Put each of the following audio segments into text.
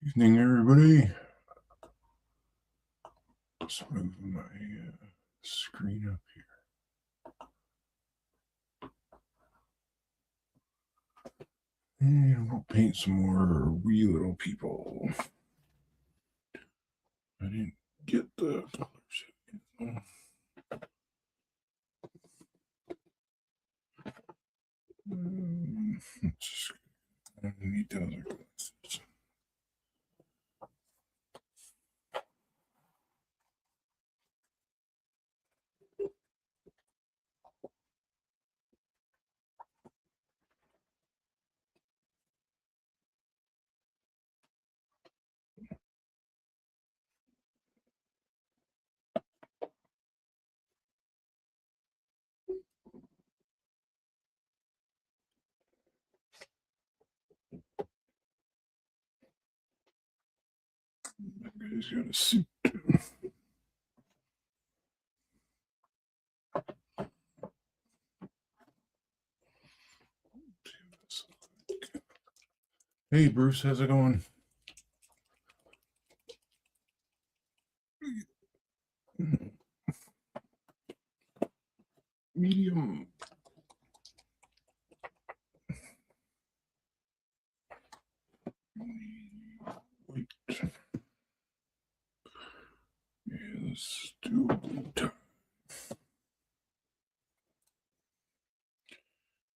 Evening, everybody. Let's move my screen up here. And we'll paint some more wee little people. I didn't get the colors yet. I need the other glasses. That guy's got a suit. Hey, Bruce, how's it going? Medium. Wait. Yeah, let's do blue tie.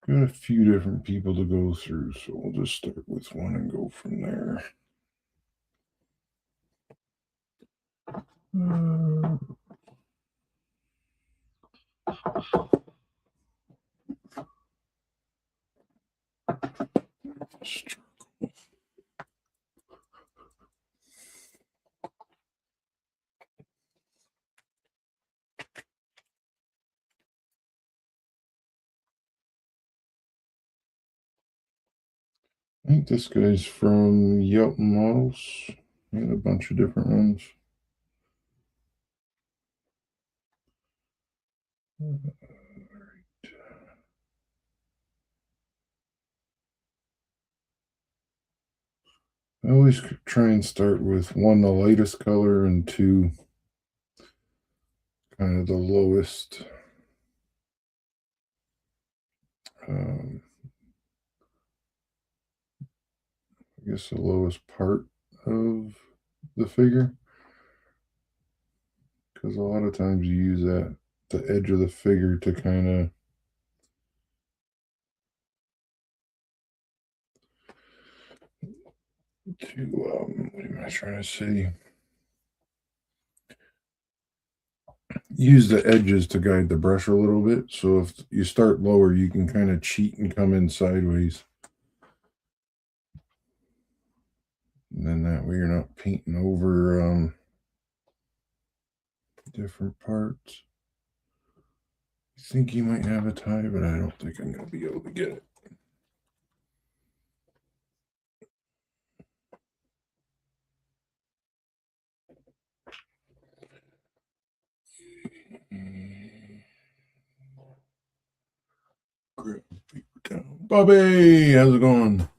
Got a few different people to go through, so we'll just start with one and go from there. I think this guy's from Yelp Models. And a bunch of different ones. I always try and start with one, the lightest color, and two, kind of the lowest. I guess the lowest part of the figure. Because a lot of times you use the edge of the figure to kind of what am I trying to say? Use the edges to guide the brush a little bit. So if you start lower, you can kind of cheat and come in sideways. And then that way you're not painting over different parts. I think he might have a tie, but I don't think I'm going to be able to get it. Grab paper down. Bobby, how's it going?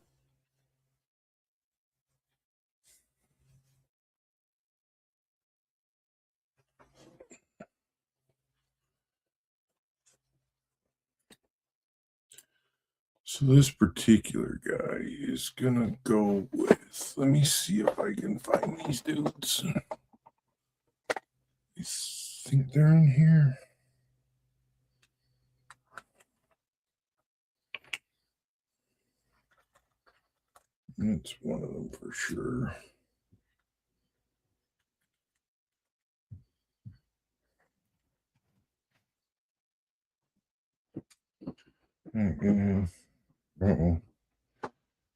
So this particular guy is gonna go with, let me see if I can find these dudes. I think they're in here. It's one of them for sure. Uh-oh.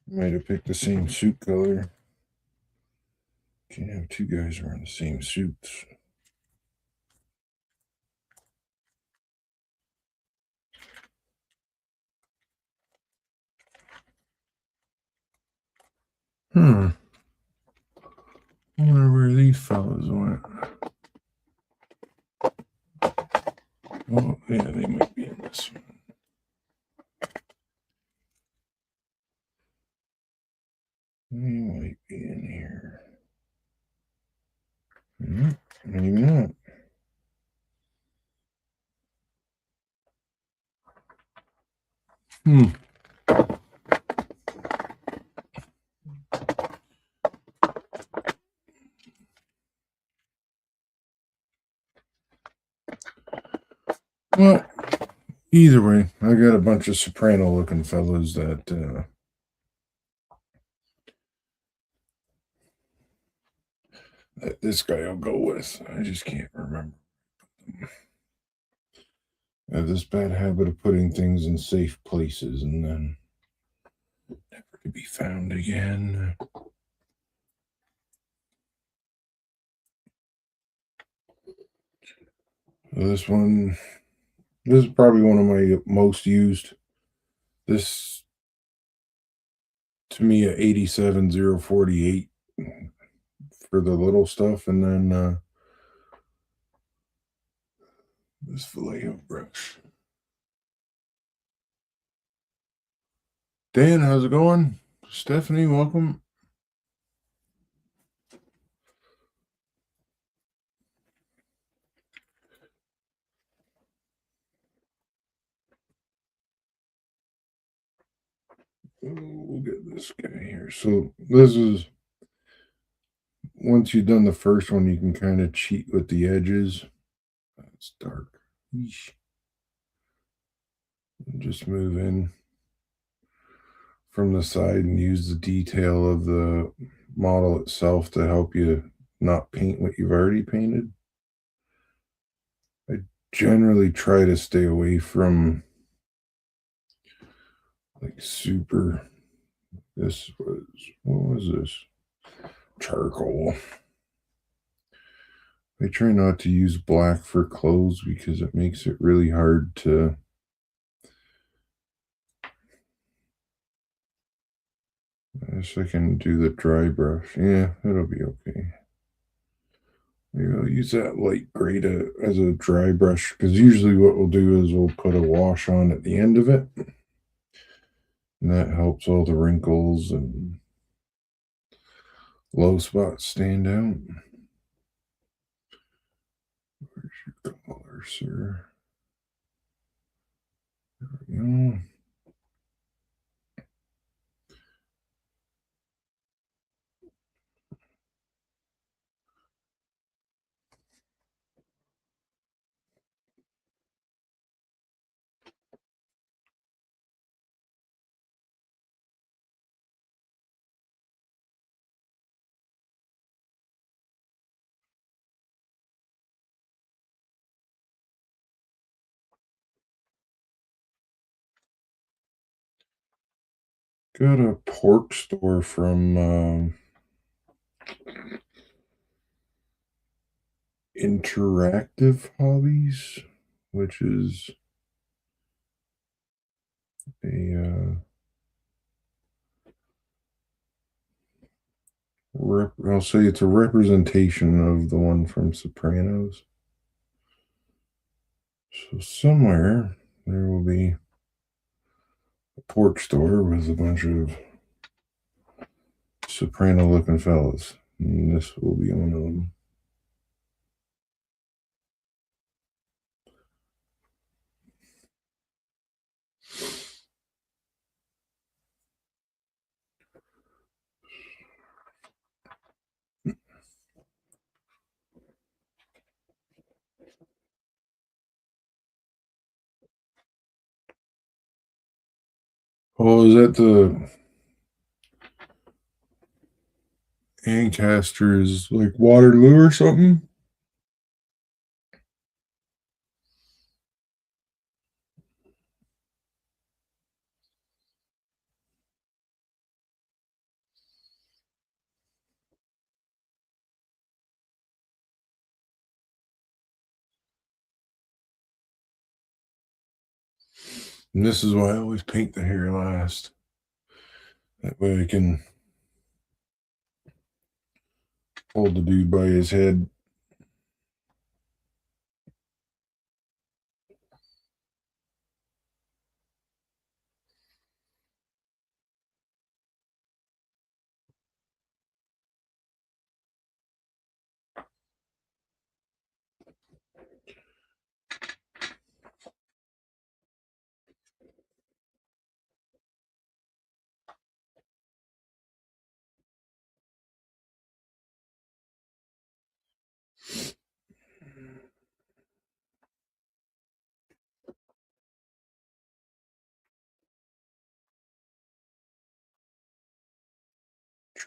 Might have picked the same suit color. Can't have two guys wearing the same suits. I wonder where these fellas went. Oh, yeah, they might be in this one. Anyway, might be in here. Maybe not. Well, either way, I got a bunch of soprano looking fellas that this guy will go with. I just can't remember. I have this bad habit of putting things in safe places and then never to be found again. This is probably one of my most used. This, to me, a 87048 for the little stuff, and then this Vallejo brush. Dan, how's it going? Stephanie, welcome. We'll get this guy here. So this is, once you've done the first one, you can kind of cheat with the edges. It's dark. Eesh. Just move in from the side and use the detail of the model itself to help you not paint what you've already painted. I generally try to stay away from like super. What was this? Charcoal. I try not to use black for clothes because it makes it really hard to. I guess I can do the dry brush. Yeah, it'll be okay. Maybe I'll use that light gray as a dry brush, because usually what we'll do is we'll put a wash on at the end of it. And that helps all the wrinkles and low spots stand out. Where's your color, sir? There we go. Got a pork store from Interactive Hobbies, which is I'll say it's a representation of the one from Sopranos. So somewhere there will be a pork store with a bunch of soprano looking fellas. And this will be one of them. Oh, is that the Ancaster's like Waterloo or something? And this is why I always paint the hair last. That way I can hold the dude by his head.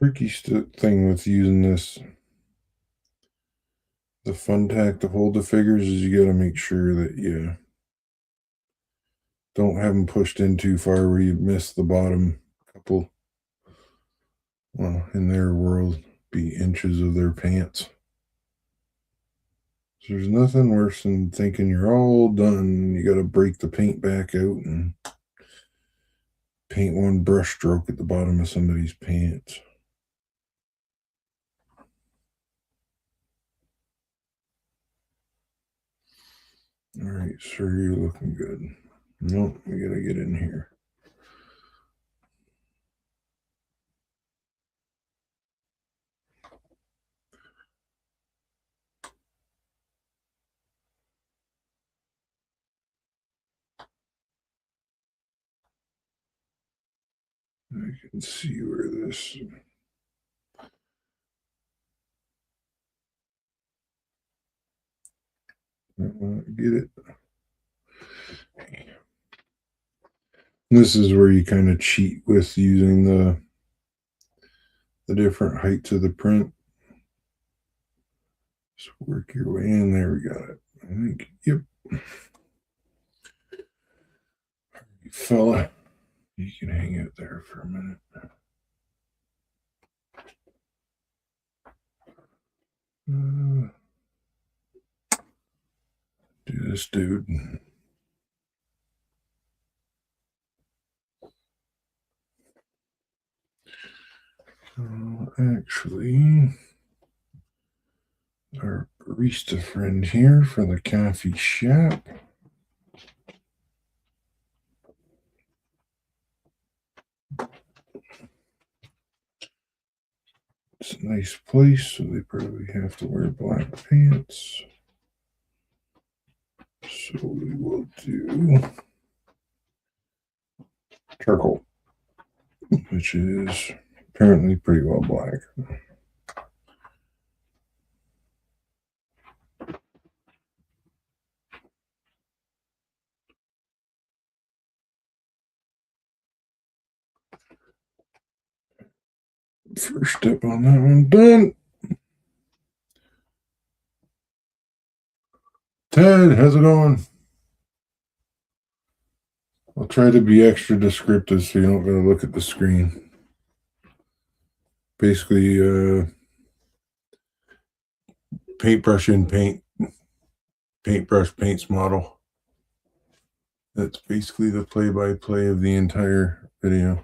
tricky thing with using this, the fun tack to hold the figures, is you got to make sure that you don't have them pushed in too far where you miss the bottom couple, well, in their world, be inches of their pants. So there's nothing worse than thinking you're all done and you got to break the paint back out and paint one brush stroke at the bottom of somebody's pants. All right, sir, you're looking good. Nope, we gotta get in here. I can see where this. Get it. This is where you kind of cheat with using the different heights of the print. Just work your way in. There we got it. I think. Yep. You fella, you can hang out there for a minute. Do this, dude. Actually, our barista friend here for the coffee shop. It's a nice place, so they probably have to wear black pants. So we will do charcoal, which is apparently pretty well black. First step on that one done. Ted, how's it going? I'll try to be extra descriptive so you don't gotta look at the screen. Basically, paintbrush in paintbrush paints model. That's basically the play-by-play of the entire video.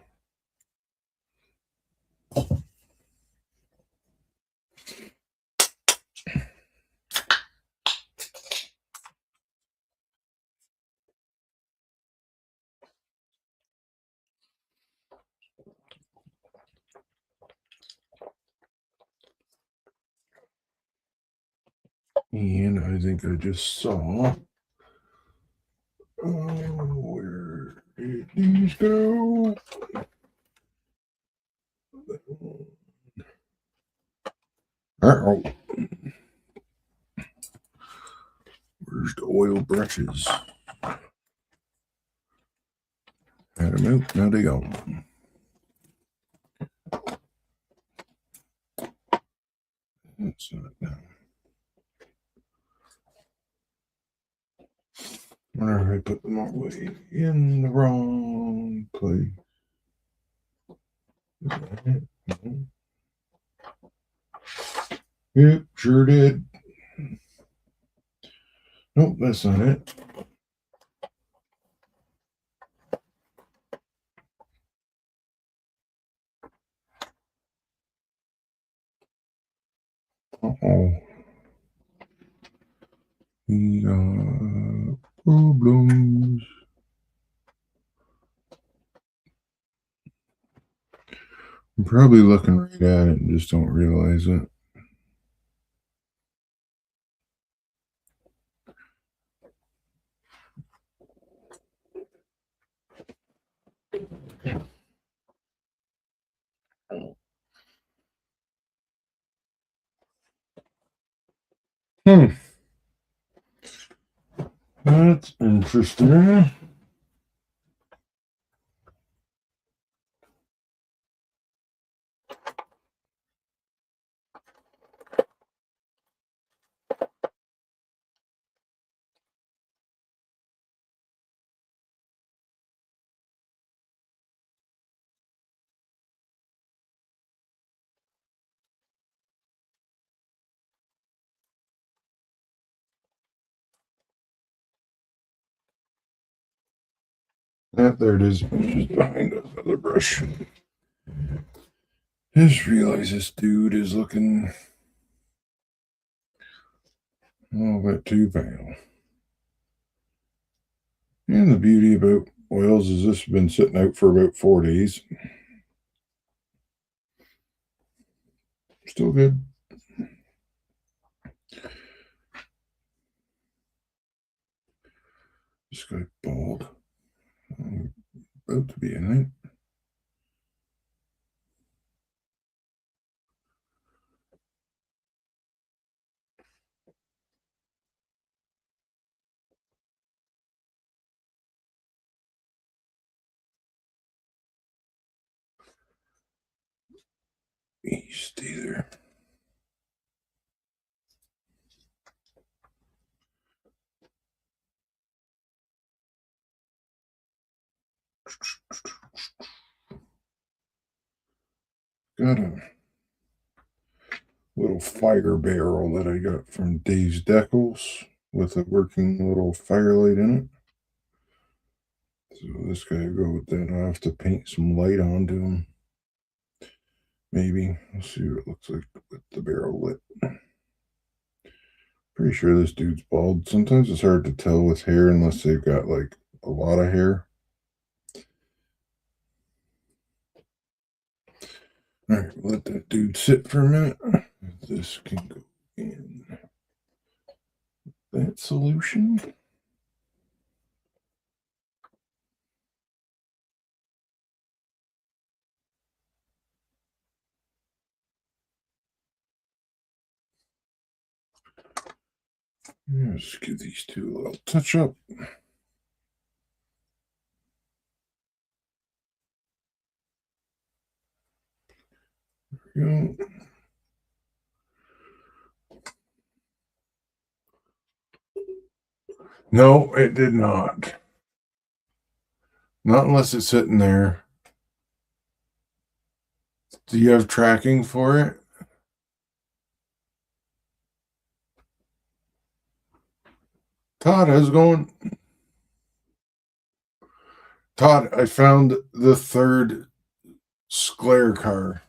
And I think I just saw. Where did these go? Uh-oh. Where's the oil brushes? Had them out, now they go. That's not now. Wonder if I put them all the way in the wrong place. Is that it? No. Yep, sure did. Nope, that's not it. Uh-oh. We got problems. I'm probably looking right at it and just don't realize it. That's interesting. Ah, there it is. Just behind the other brush. Just realize this dude is looking a little bit too pale. And the beauty about oils is this has been sitting out for about 4 days. Still good. This guy bald. About to be in it. Stay there. Got a little fire barrel that I got from Dave's Decals with a working little firelight in it. So this guy will go with that. I'll have to paint some light onto him. Maybe. We'll see what it looks like with the barrel lit. Pretty sure this dude's bald. Sometimes it's hard to tell with hair unless they've got like a lot of hair. All right, let that dude sit for a minute. This can go in that solution. Let's give these two a little touch up. There we go. No, it did not. Not unless it's sitting there. Do you have tracking for it? Todd, how's it going? Todd, I found the third Sclare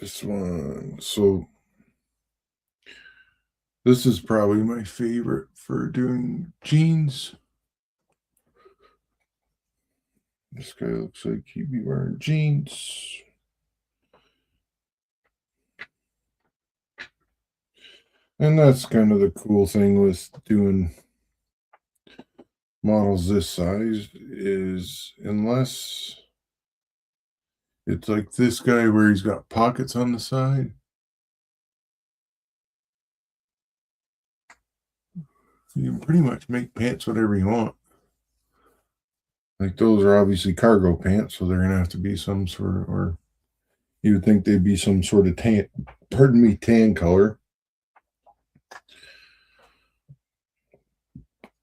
this one. So this is probably my favorite for doing jeans. This guy looks like he'd be wearing jeans. And that's kind of the cool thing with doing models this size is unless it's like this guy where he's got pockets on the side, you can pretty much make pants whatever you want. Like those are obviously cargo pants, so they're gonna have to be some sort of, or you would think they'd be some sort of tan color.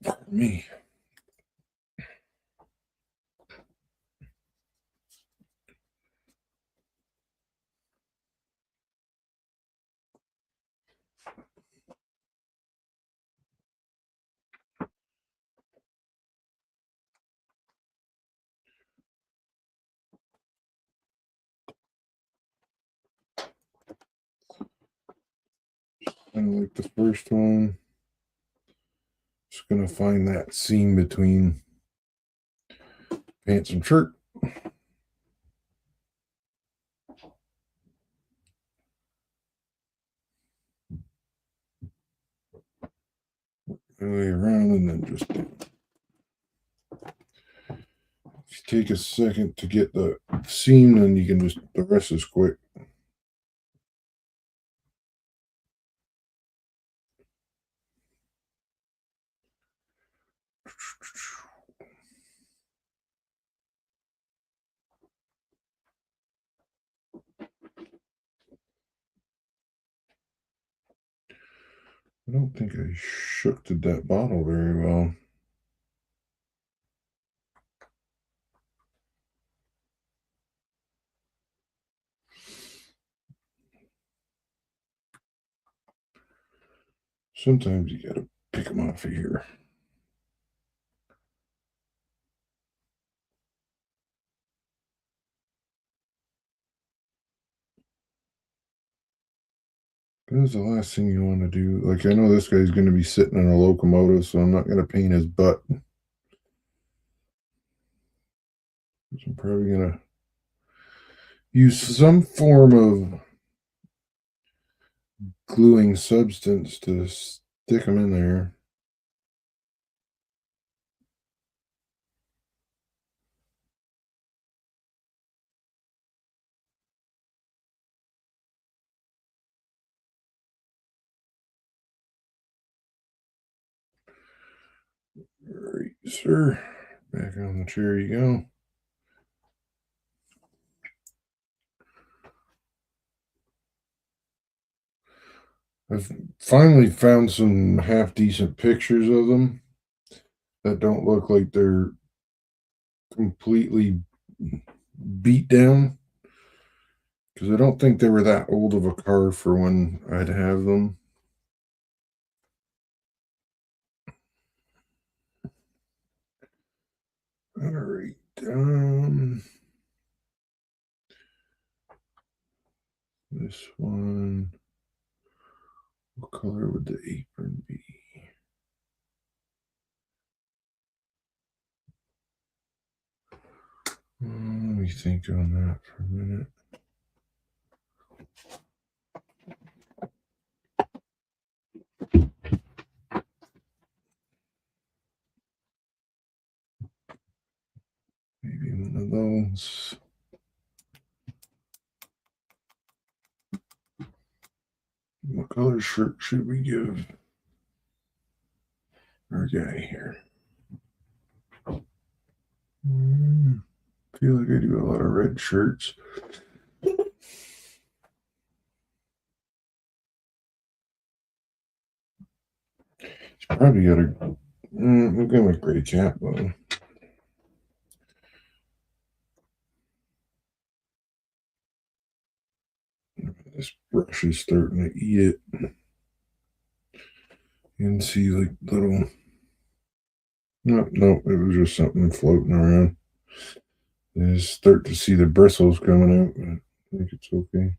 Pardon me. Kind of like the first one. Just gonna find that seam between pants and shirt. Way around and then just take a second to get the seam, and you can just, the rest is quick. I don't think I shifted that bottle very well. Sometimes you gotta pick them off of here. That's the last thing you want to do. Like, I know this guy's going to be sitting in a locomotive, so I'm not going to paint his butt. I'm probably going to use some form of gluing substance to stick them in there. All right, sir. Back on the chair you go. I've finally found some half decent pictures of them that don't look like they're completely beat down, because I don't think they were that old of a car for when I'd have them. All right. This one. What color would the apron be? Let me think on that for a minute. Maybe one of those. What color shirt should we give our guy here? Feel like I do a lot of red shirts. He's probably got a. We'll go with gray cap though. This brush is starting to eat it. You can see like little. No, it was just something floating around. You just start to see the bristles coming out. But I think it's okay.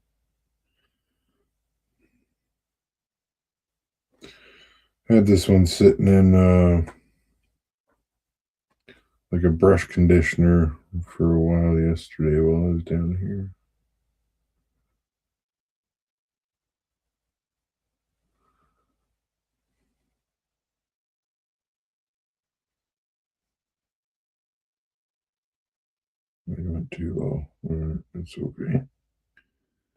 I had this one sitting in like a brush conditioner for a while yesterday while I was down here. I went too low. That's okay.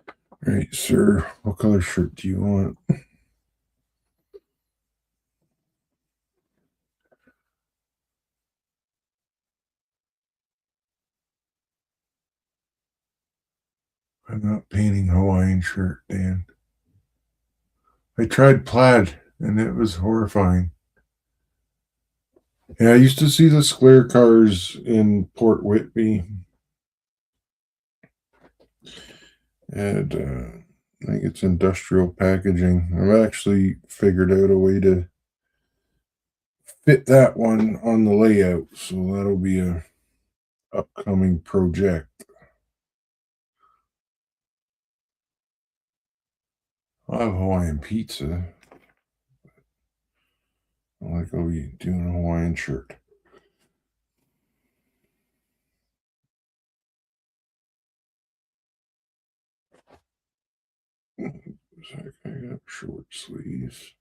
All right, sir. What color shirt do you want? I'm not painting Hawaiian shirt, Dan. I tried plaid and it was horrifying. Yeah, I used to see the square cars in Port Whitby, and I think it's industrial packaging. I've actually figured out a way to fit that one on the layout, so that'll be a upcoming project. I have Hawaiian pizza. I like, oh, you doing a Hawaiian shirt. I got short sleeves.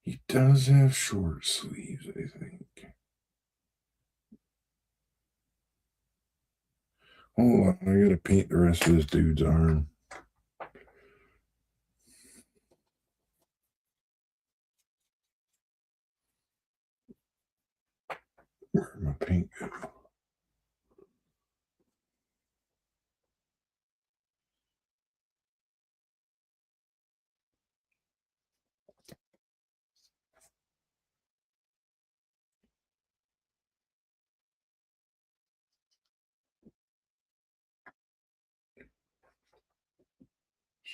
He does have short sleeves, I think. Hold on, I gotta paint the rest of this dude's arm. Where'd my paint go?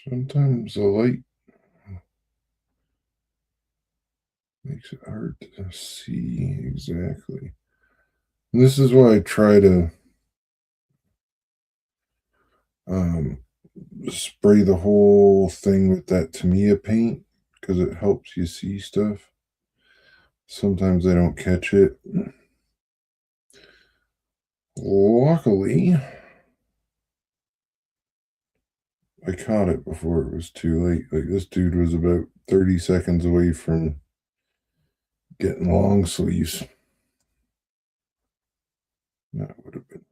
Sometimes the light makes it hard to see exactly. And this is why I try to um, spray the whole thing with that Tamiya paint because it helps you see stuff. Sometimes I don't catch it. Luckily, I caught it before it was too late. Like this dude was about 30 seconds away from getting long sleeves. That would have been.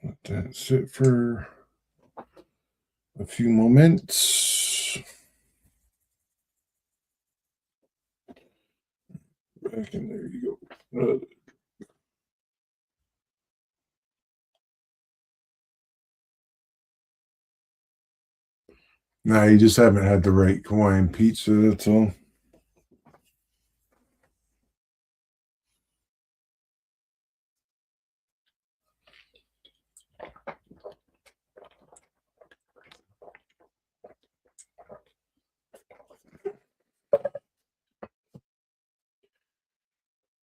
Let that sit for a few moments. Back in there you go. No, you just haven't had the right Hawaiian pizza, that's all.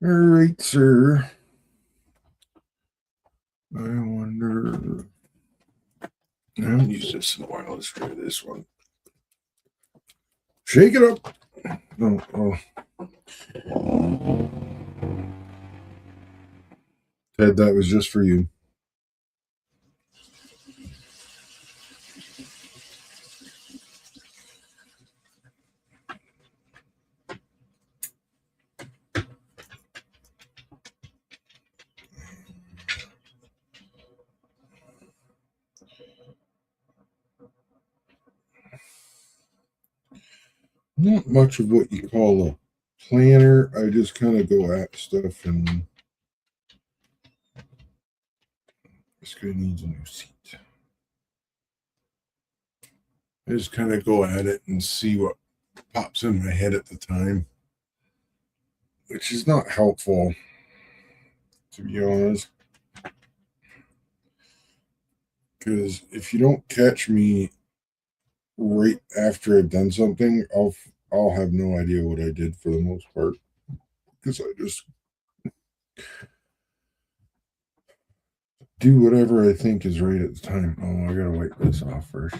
All right, sir. I wonder. I haven't used this in a while. Let's try this one. Shake it up. Oh. Ted, that was just for you. Not much of what you call a planner. I just kind of go at stuff, and this guy needs a new seat. I just kind of go at it and see what pops in my head at the time, which is not helpful, to be honest. Because if you don't catch me right after I've done something, I'll have no idea what I did for the most part. Because I just do whatever I think is right at the time. Oh, I gotta wipe this off first.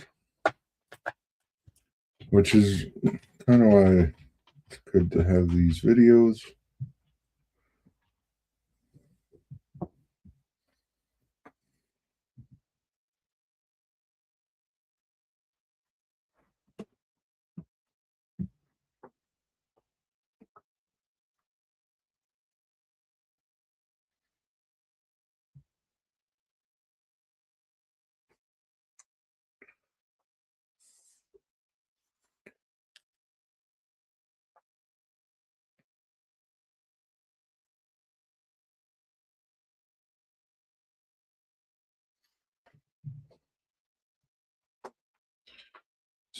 Which is kind of why it's good to have these videos.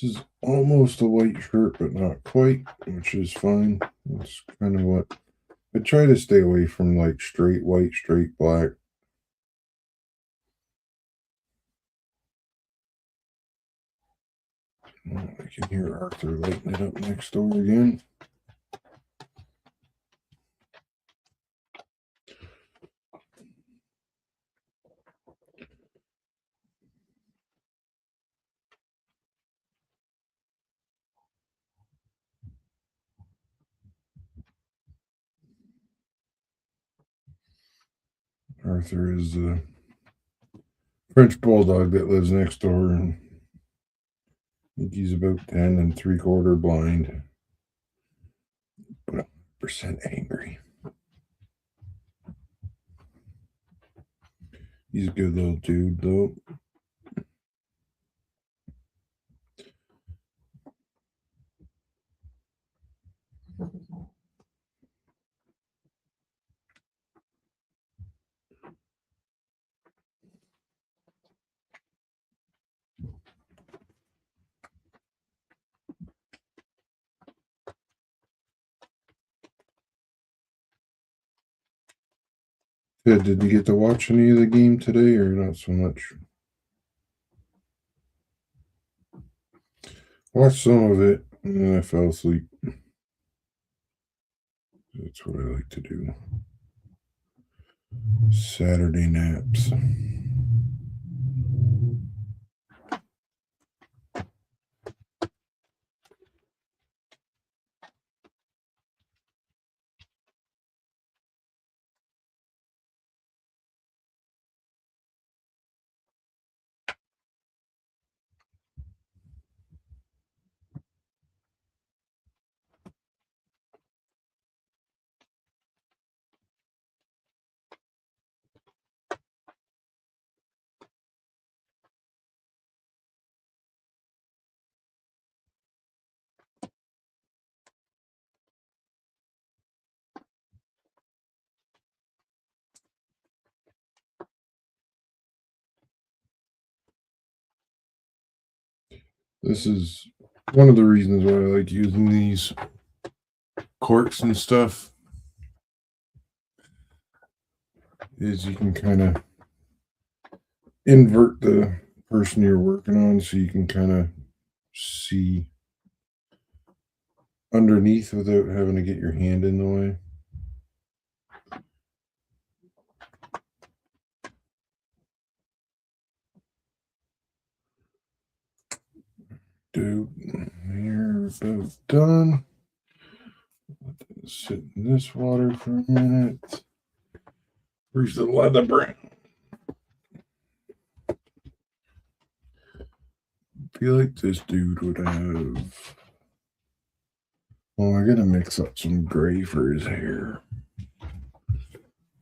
This is almost a white shirt, but not quite, which is fine. That's kind of what I try to stay away from, like straight white, straight black. Oh, I can hear Arthur lighting it up next door again. Arthur is the French bulldog that lives next door, and I think he's about 10 3/4 blind, but 100% angry. He's a good little dude, though. Ted, did you get to watch any of the game today or not so much? Watched some of it and then I fell asleep. That's what I like to do. Saturday naps. This is one of the reasons why I like using these corks and stuff is you can kind of invert the person you're working on so you can kind of see underneath without having to get your hand in the way. Dude, you're about done. Let this sit in this water for a minute. Where's the leather brown? Feel like this dude would have. Well, I gotta mix up some gray for his hair.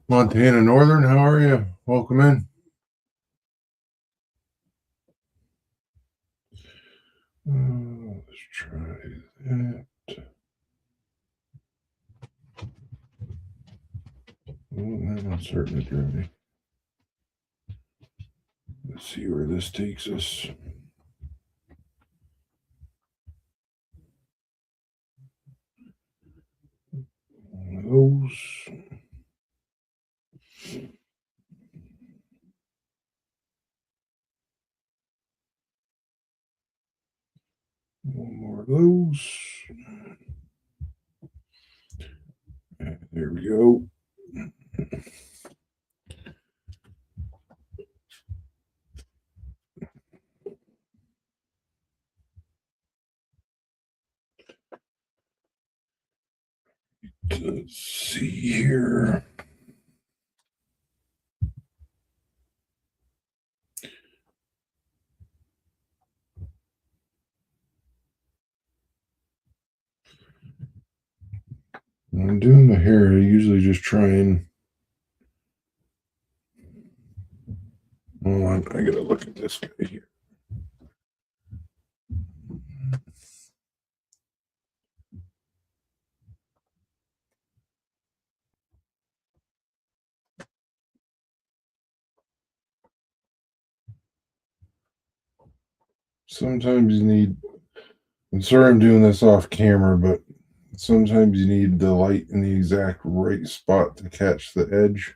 Montana Northern, how are you? Welcome in. Let's try that. Oh, that one's starting to dry. Let's see where this takes us. One of those. One more of those. And there we go. Let's see here. When I'm doing the hair, I usually just try and. Hold on, I gotta look at this guy here. Sometimes you need. I'm sorry I'm doing this off camera, but sometimes you need the light in the exact right spot to catch the edge.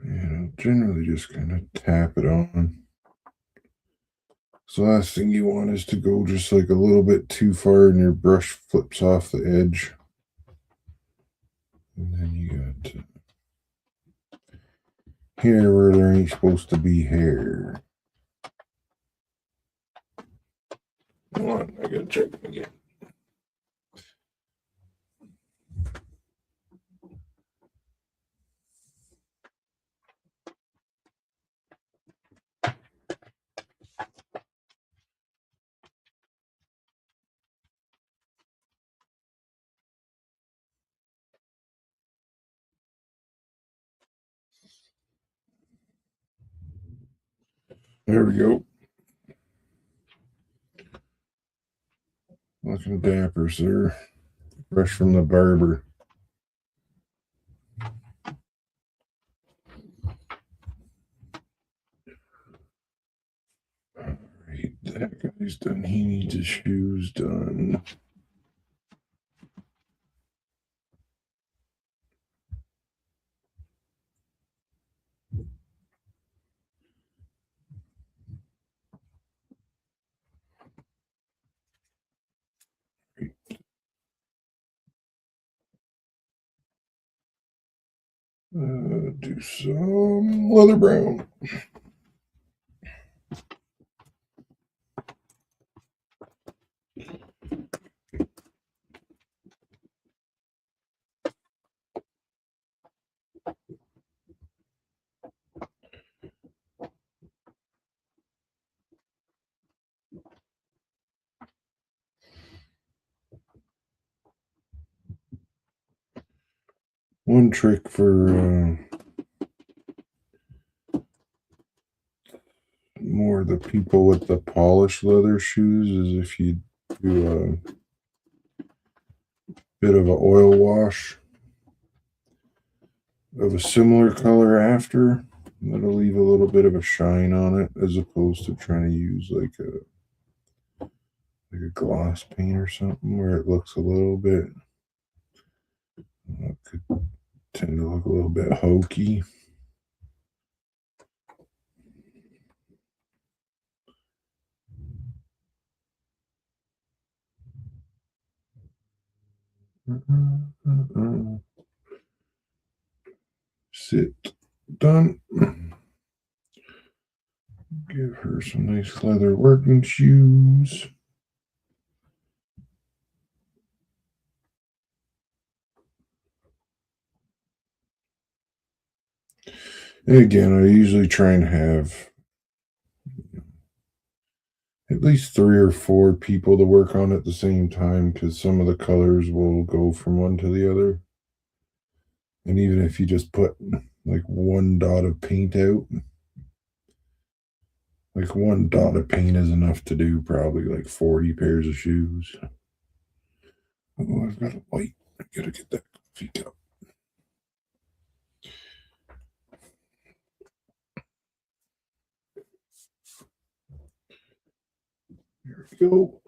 And I'll generally just kind of tap it on. So last thing you want is to go just like a little bit too far and your brush flips off the edge. And then you got here where there ain't supposed to be hair. Hold on, I gotta check it again. There we go. Looking dapper, sir. Fresh from the barber. All right, That guy's done. He needs his shoes done. Do some leather brown. One trick for more the people with the polished leather shoes is if you do a bit of an oil wash of a similar color after, that'll leave a little bit of a shine on it as opposed to trying to use like a gloss paint or something where it looks a little bit, it could tend to look a little bit hokey. Sit. Done. Give her some nice leather working shoes. And again, I usually try and have at least 3 or 4 people to work on at the same time because some of the colors will go from one to the other. And even if you just put like one dot of paint out, like one dot of paint is enough to do probably like 40 pairs of shoes. Oh, I've got a light. I gotta get that coffee cup. Here we go.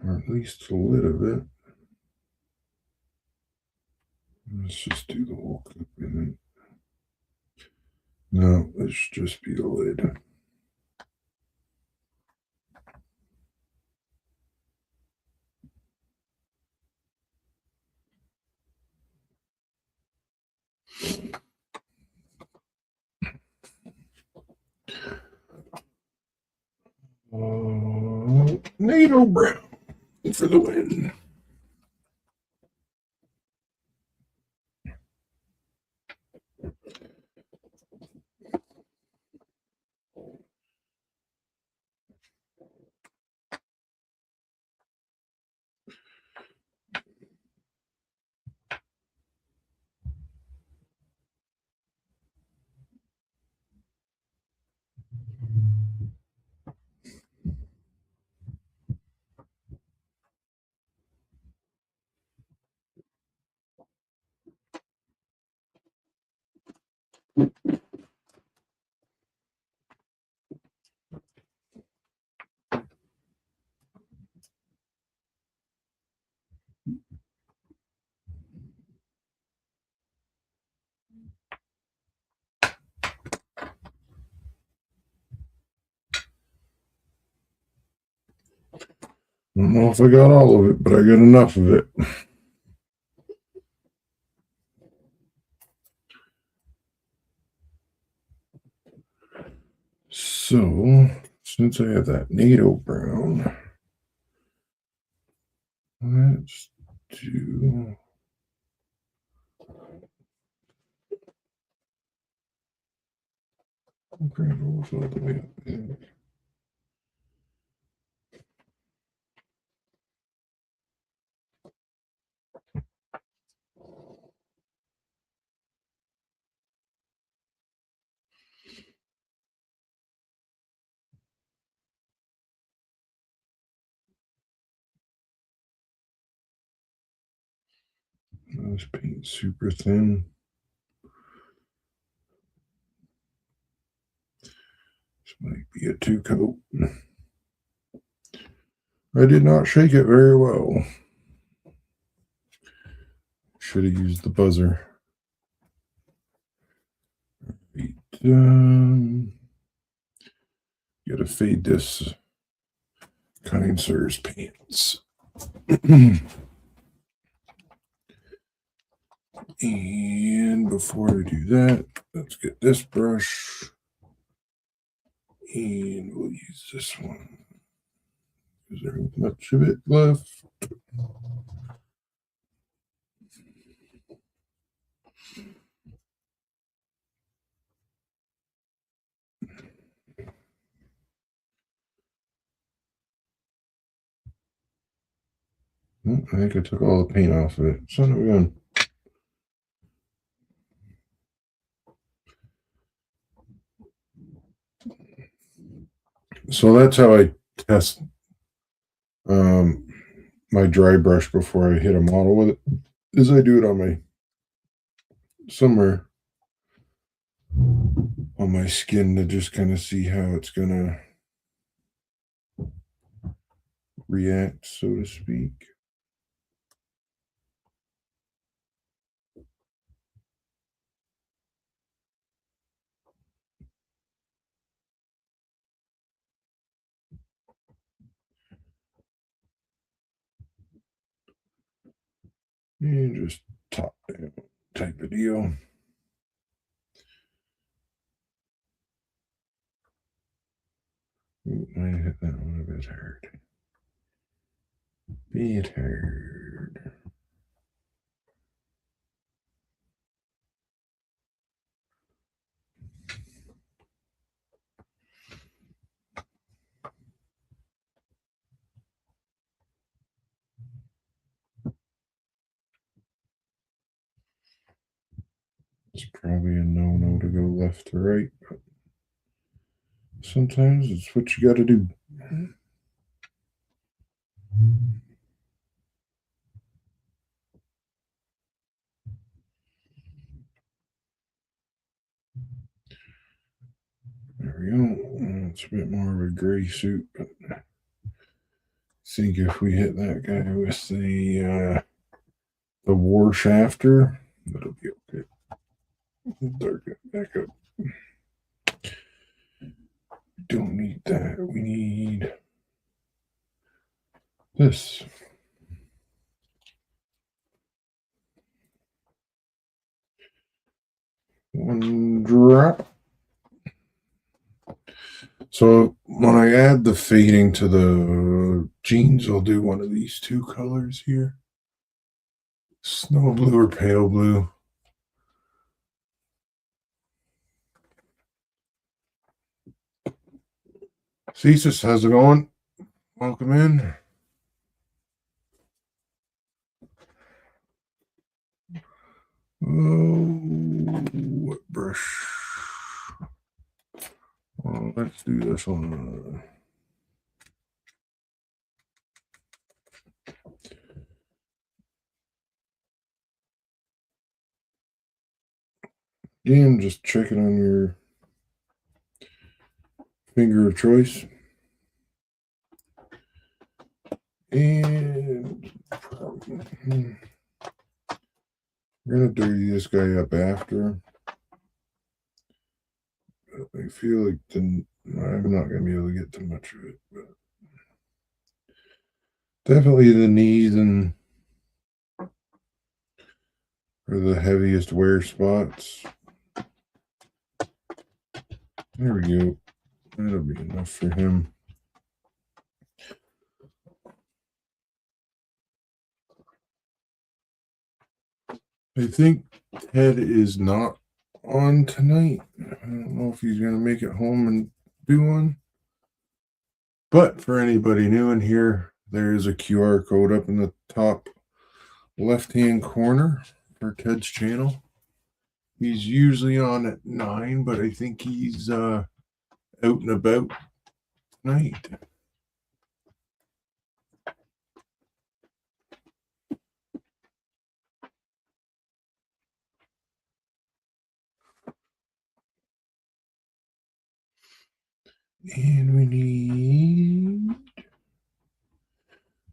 Or at least a lid of it. Let's just do the whole cup in it. No, let's just be the lid. NATO brown for the win. I don't know if I got all of it, but I got enough of it. So, since I have that NATO brown, let's do. Granules all the way up in. This paint super thin. Might be a 2-coat. I did not shake it very well. Should have used the buzzer. Right. Gotta fade this kind sir's pants. And before I do that, let's get this brush. And we'll use this one. Is there much of it left? I think I took all the paint off of it. Son of a gun. So that's how I test my dry brush before I hit a model with it. Is I do it on my somewhere on my skin to just kind of see how it's gonna react, so to speak. And just top down type of deal. Ooh, I hit that one a bit hard. Bit hard. It's probably a no-no to go left to right, but sometimes it's what you got to do. There we go. It's a bit more of a gray suit, but I think if we hit that guy with the war shafter, that'll be okay. Darken it back up. Don't need that. We need this. One drop. So when I add the fading to the jeans, I'll do one of these two colors here. Snow blue or pale blue. Thesis, how's it going? Welcome in. Oh, what brush? Well, let's do this one. Again, just checking on your finger of choice. And we're going to dirty this guy up after. I feel like I'm not going to be able to get too much of it. But definitely the knees and are the heaviest wear spots. There we go. That'll be enough for him. I think Ted is not on tonight. I don't know if he's going to make it home and do one. But for anybody new in here, there is a QR code up in the top left-hand corner for Ted's channel. He's usually on at 9, but I think he's out and about tonight. And we need,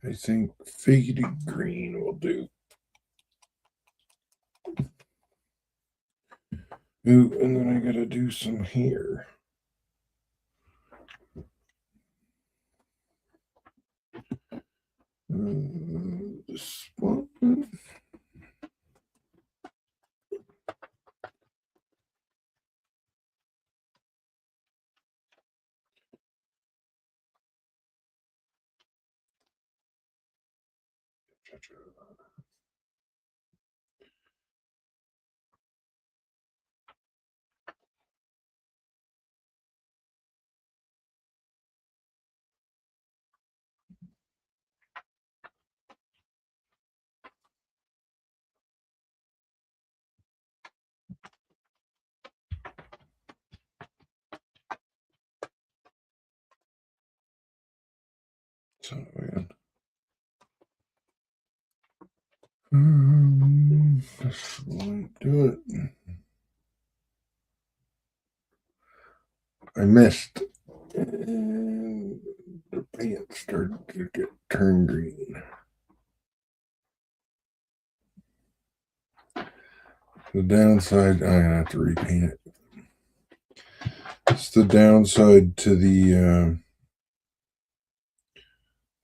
I think, faded green will do. Ooh, and then I gotta do some here. This one. So, this won't do it. I missed. And the pants started to turn green. The downside, I'm gonna have to repaint it. It's the downside to the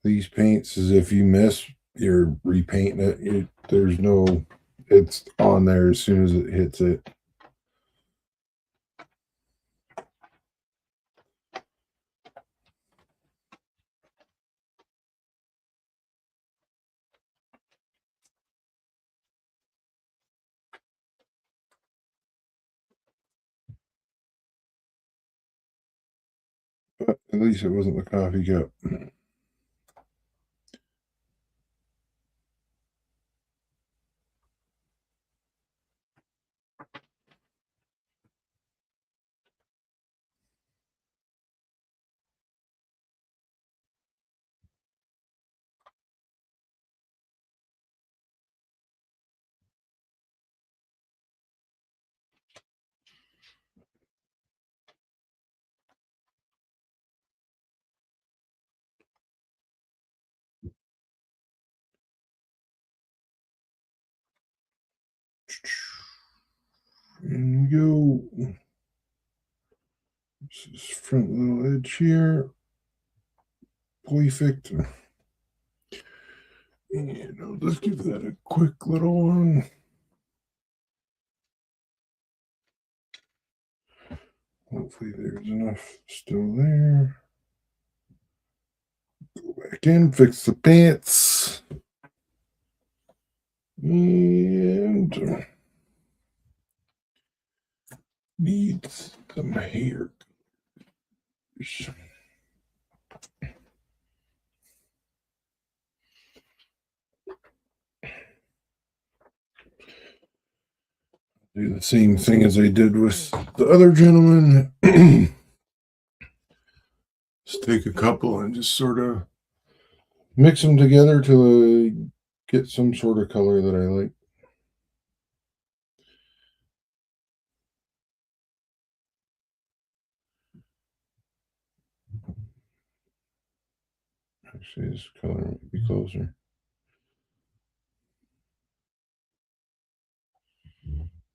these paints is if you miss, you're repainting it. There's no, it's on there as soon as it hits it. But at least it wasn't the coffee cup. And we go. This is front little edge here. Perfect. And I'll just give that a quick little one. Hopefully there's enough still there. Go back in, fix the pants. And needs some hair. Do the same thing as I did with the other gentleman. Just take a couple and just sort of mix them together till I get some sort of color that I like. Actually, this color might be closer.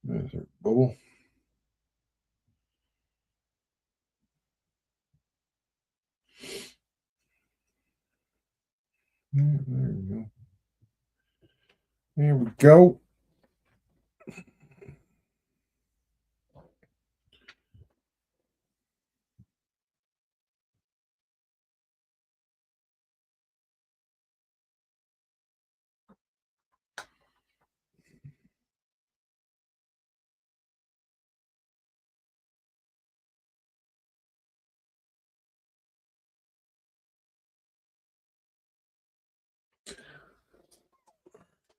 There's our bubble. Yeah, there we go. There we go.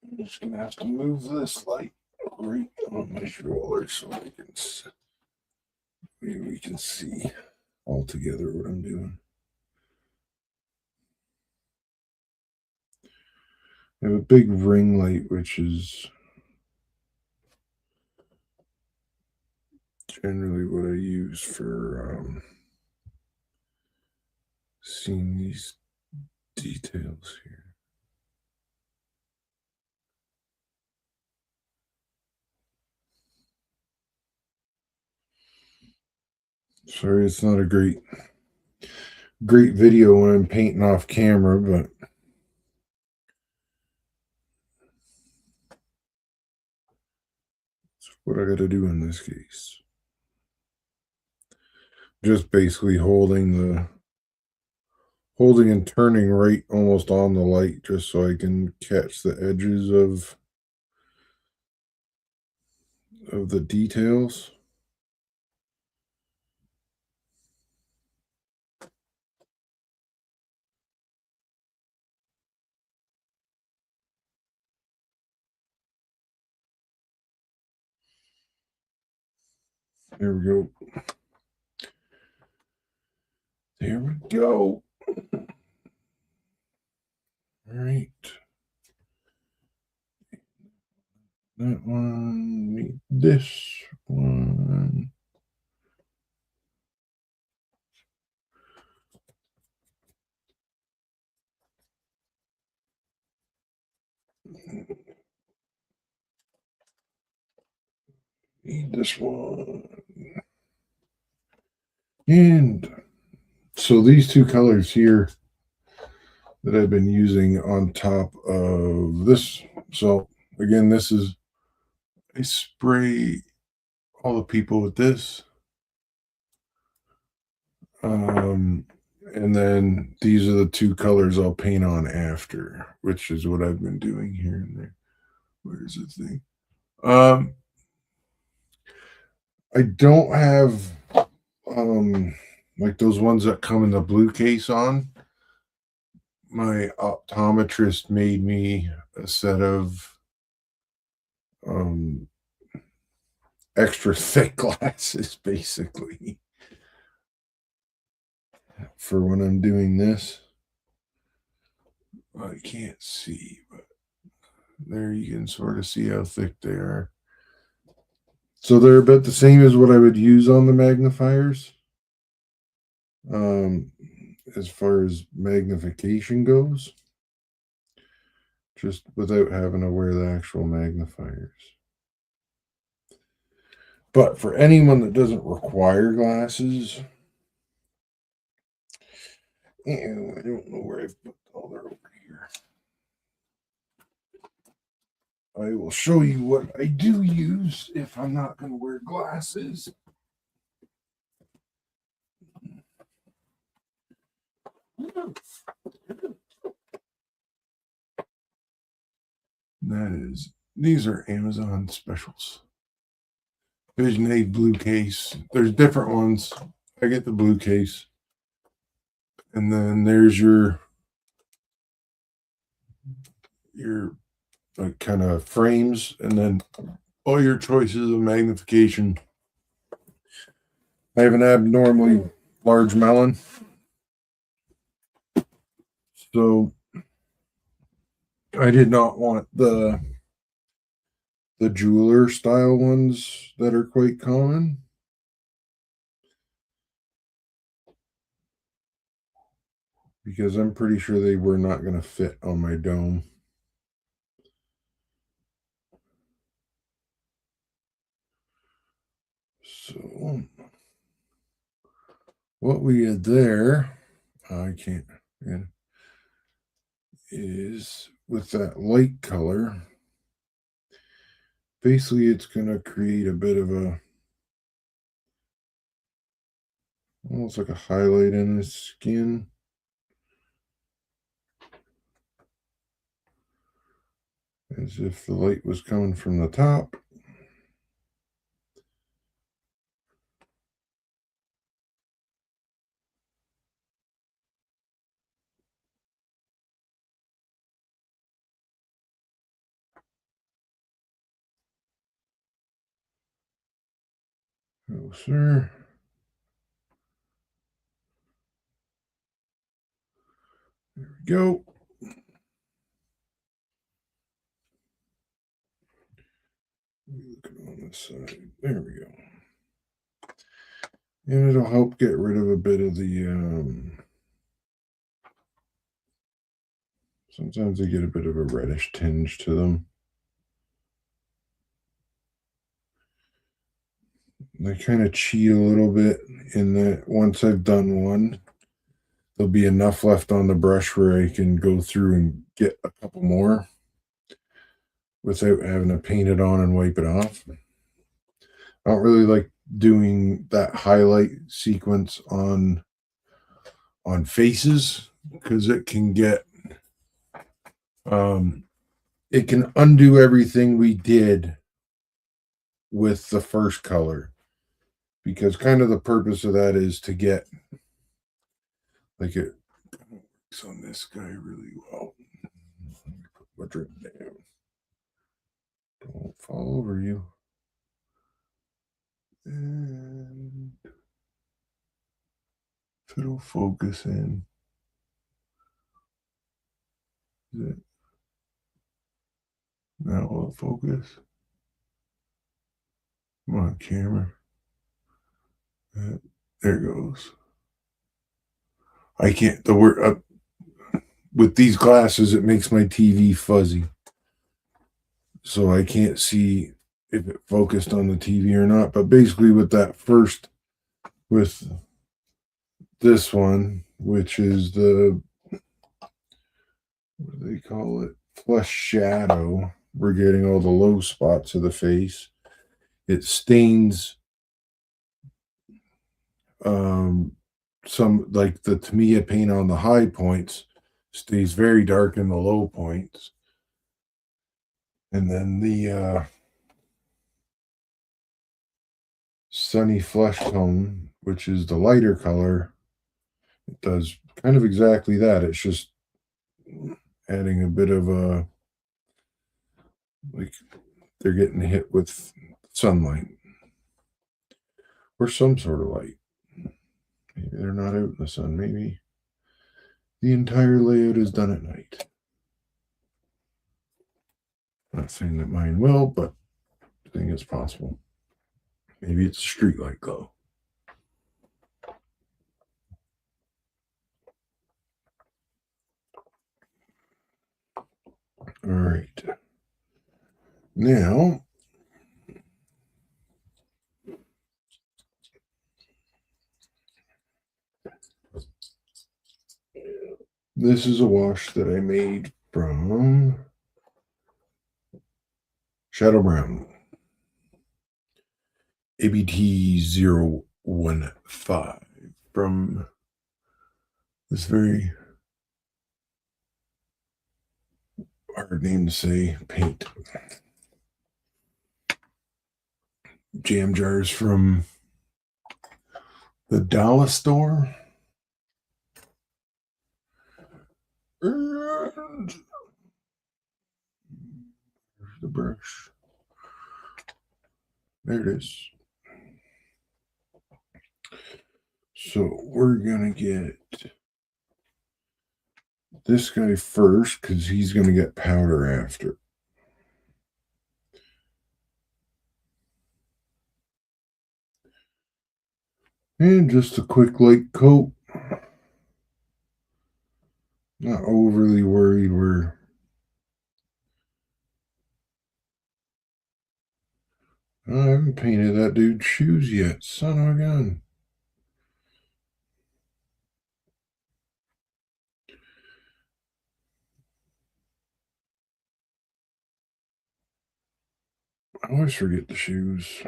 I'm just gonna have to move this light right on my shoulder so we can see all together what I'm doing. I have a big ring light, which is generally what I use for seeing these details here. Sorry, it's not a great video when I'm painting off camera, but it's what I got to do in this case. Just basically holding and turning right almost on the light just so I can catch the edges of the details. There we go. There we go. All right. That one, need this one. Need this one. And so these two colors here that I've been using on top of this. So again, this is, I spray all the people with this. And then these are the two colors I'll paint on after, which is what I've been doing here and there. Where's the thing? I don't have like those ones that come in the blue case on. My optometrist made me a set of extra thick glasses basically for when I'm doing this. I can't see, but there you can sort of see how thick they are. So they're about the same as what I would use on the magnifiers. As far as magnification goes, just without having to wear the actual magnifiers. But for anyone that doesn't require glasses, and I don't know where I've put all their over here. I will show you what I do use if I'm not going to wear glasses. These are Amazon specials. Vision Aid blue case. There's different ones. I get the blue case. And then there's your like kind of frames, and then all your choices of magnification. I have an abnormally large melon, so I did not want the jeweler style ones that are quite common. Because I'm pretty sure they were not going to fit on my dome. So what we did there, I can't, is with that light color, basically it's going to create a bit of a, almost like a highlight in the skin. As if the light was coming from the top. Oh, sir. There we go. Look on this side. There we go. And it'll help get rid of a bit of the Sometimes they get a bit of a reddish tinge to them. And I kind of cheat a little bit in that once I've done one, there'll be enough left on the brush where I can go through and get a couple more without having to paint it on and wipe it off. I don't really like doing that highlight sequence on faces because it can get it can undo everything we did with the first color, because kind of the purpose of that is to get like it works on this guy really well. Put my drip down. Don't fall over you. And if it'll focus in. Is it? Now will it focus? Come on, camera. There it goes. I can't, the word with these glasses, it makes my TV fuzzy. So I can't see if it focused on the TV or not. But basically with this one, which is the, what do they call it? Flush shadow. We're getting all the low spots of the face. It stains some, like the Tamiya paint on the high points stays very dark in the low points. And then the Sunny Flesh Tone, which is the lighter color, it does kind of exactly that. It's just adding a bit of a, like they're getting hit with sunlight or some sort of light. Maybe they're not out in the sun. Maybe the entire layout is done at night. Not saying that mine will, but I think it's possible. Maybe it's a street light glow. All right. Now, this is a wash that I made from Shadow Brown, ABT 015, from this very hard name to say paint. Jam jars from the Dollar Store. And there's the brush. There it is. So we're going to get this guy first because he's going to get powder after. And just a quick light coat. Not overly worried I haven't painted that dude's shoes yet. Son of a gun. I always forget the shoes.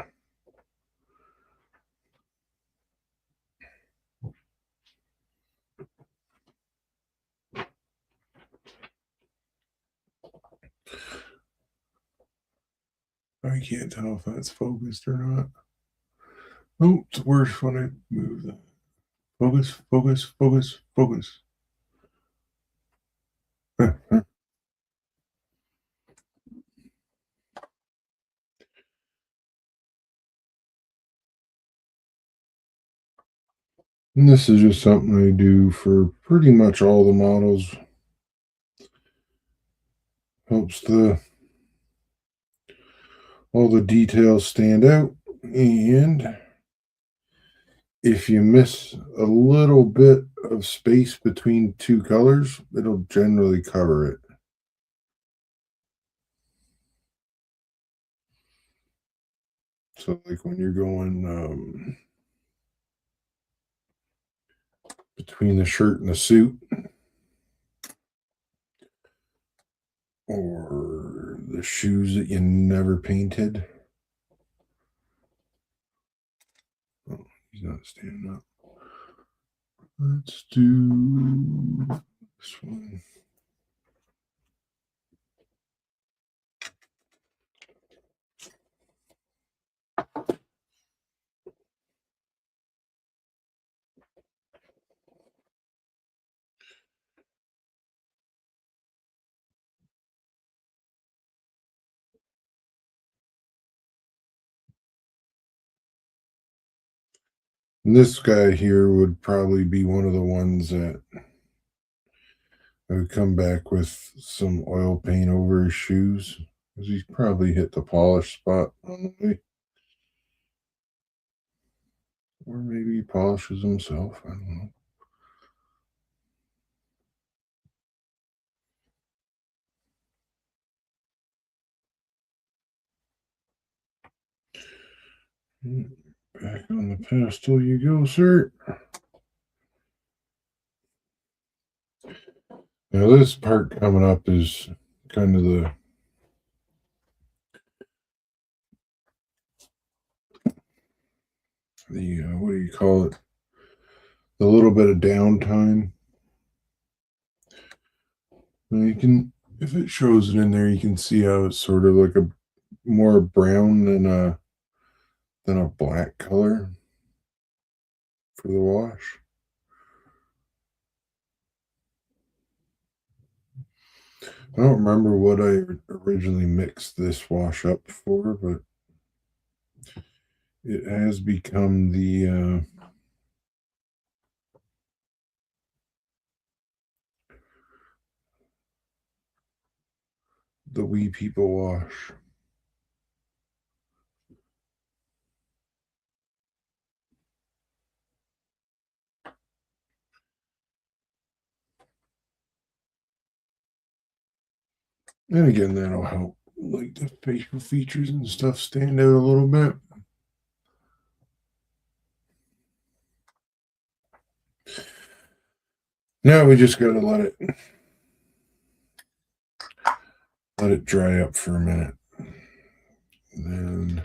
I can't tell if that's focused or not. Oh, it's worse when I move that. Focus, focus, focus, focus. And this is just something I do for pretty much all the models. Helps all the details stand out and if you miss a little bit of space between two colors, it'll generally cover it. So, like when you're going between the shirt and the suit, or the shoes that you never painted. Oh, he's not standing up. Let's do this one. And this guy here would probably be one of the ones that I would come back with some oil paint over his shoes, because he's probably hit the polish spot on the way. Or maybe he polishes himself. I don't know. Back on the pastel you go, sir. Now this part coming up is kind of the what do you call it? The little bit of downtime. Now you can, if it shows it in there, you can see how it's sort of like a more brown than a black color for the wash. I don't remember what I originally mixed this wash up for, but it has become the Wee People wash. And again, that'll help like the facial features and stuff stand out a little bit. Now we just gotta let it dry up for a minute. Then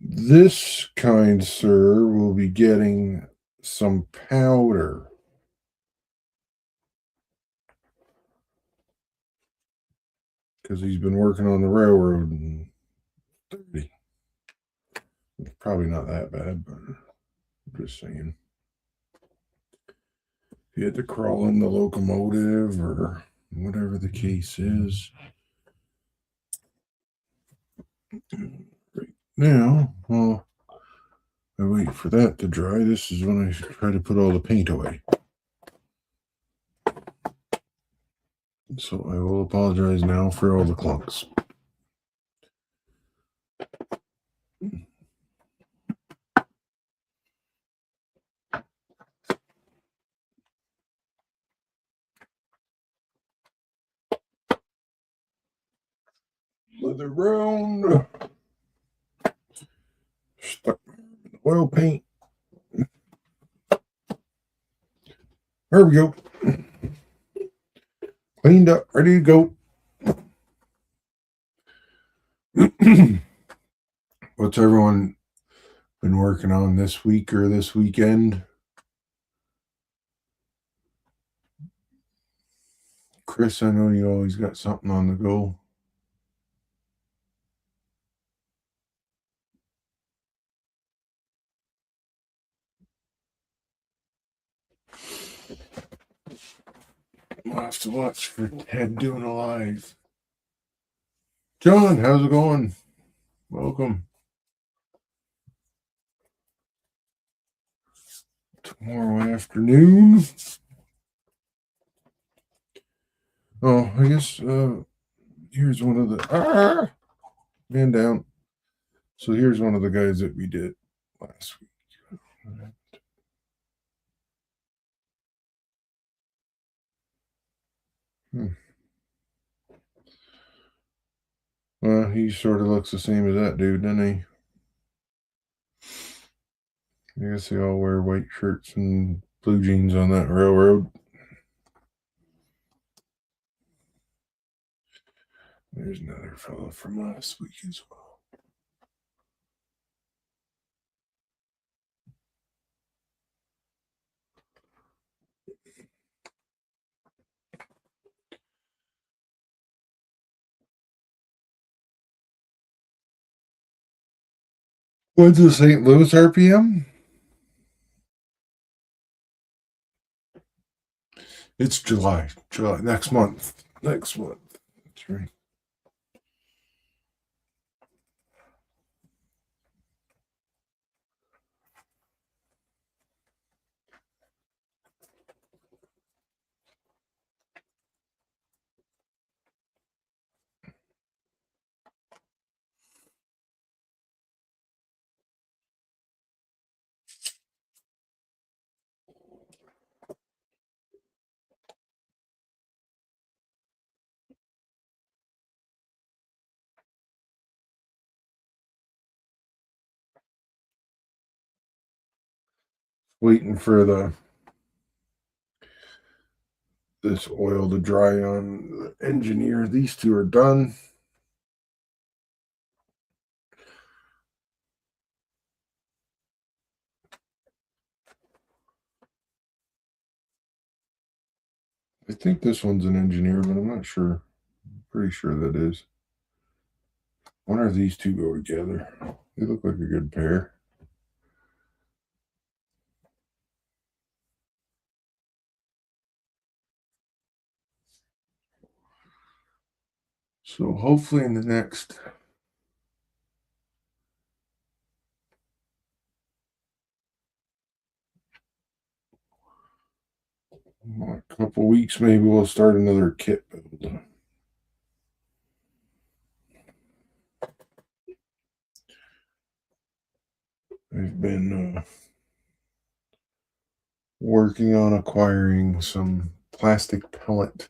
this kind sir will be getting some powder. Because he's been working on the railroad and dirty. It's probably not that bad, but I'm just saying. If you had to crawl in the locomotive or whatever the case is. Right now, well, I wait for that to dry. This is when I try to put all the paint away. So I will apologize now for all the clumps. Leather round. Stuck in the oil paint. There we go. Cleaned up, ready to go. What's everyone been working on this week or this weekend? Chris, I know you always got something on the go. We'll have to watch for Ted doing a live. John, how's it going? Welcome. Tomorrow afternoon. Oh, I guess here's one of the man down. So here's one of the guys that we did last week. Hmm. Well, he sort of looks the same as that dude, doesn't he? I guess they all wear white shirts and blue jeans on that railroad. There's another fellow from last week as well. When's the St. Louis RPM? It's July. July next month. Next month. That's right. Waiting for this oil to dry on the engineer. These two are done. I think this one's an engineer, but I'm not sure. I'm pretty sure that is. I wonder if these two go together. They look like a good pair. So hopefully in the next couple weeks, maybe we'll start another kit build. I've been working on acquiring some plastic pellet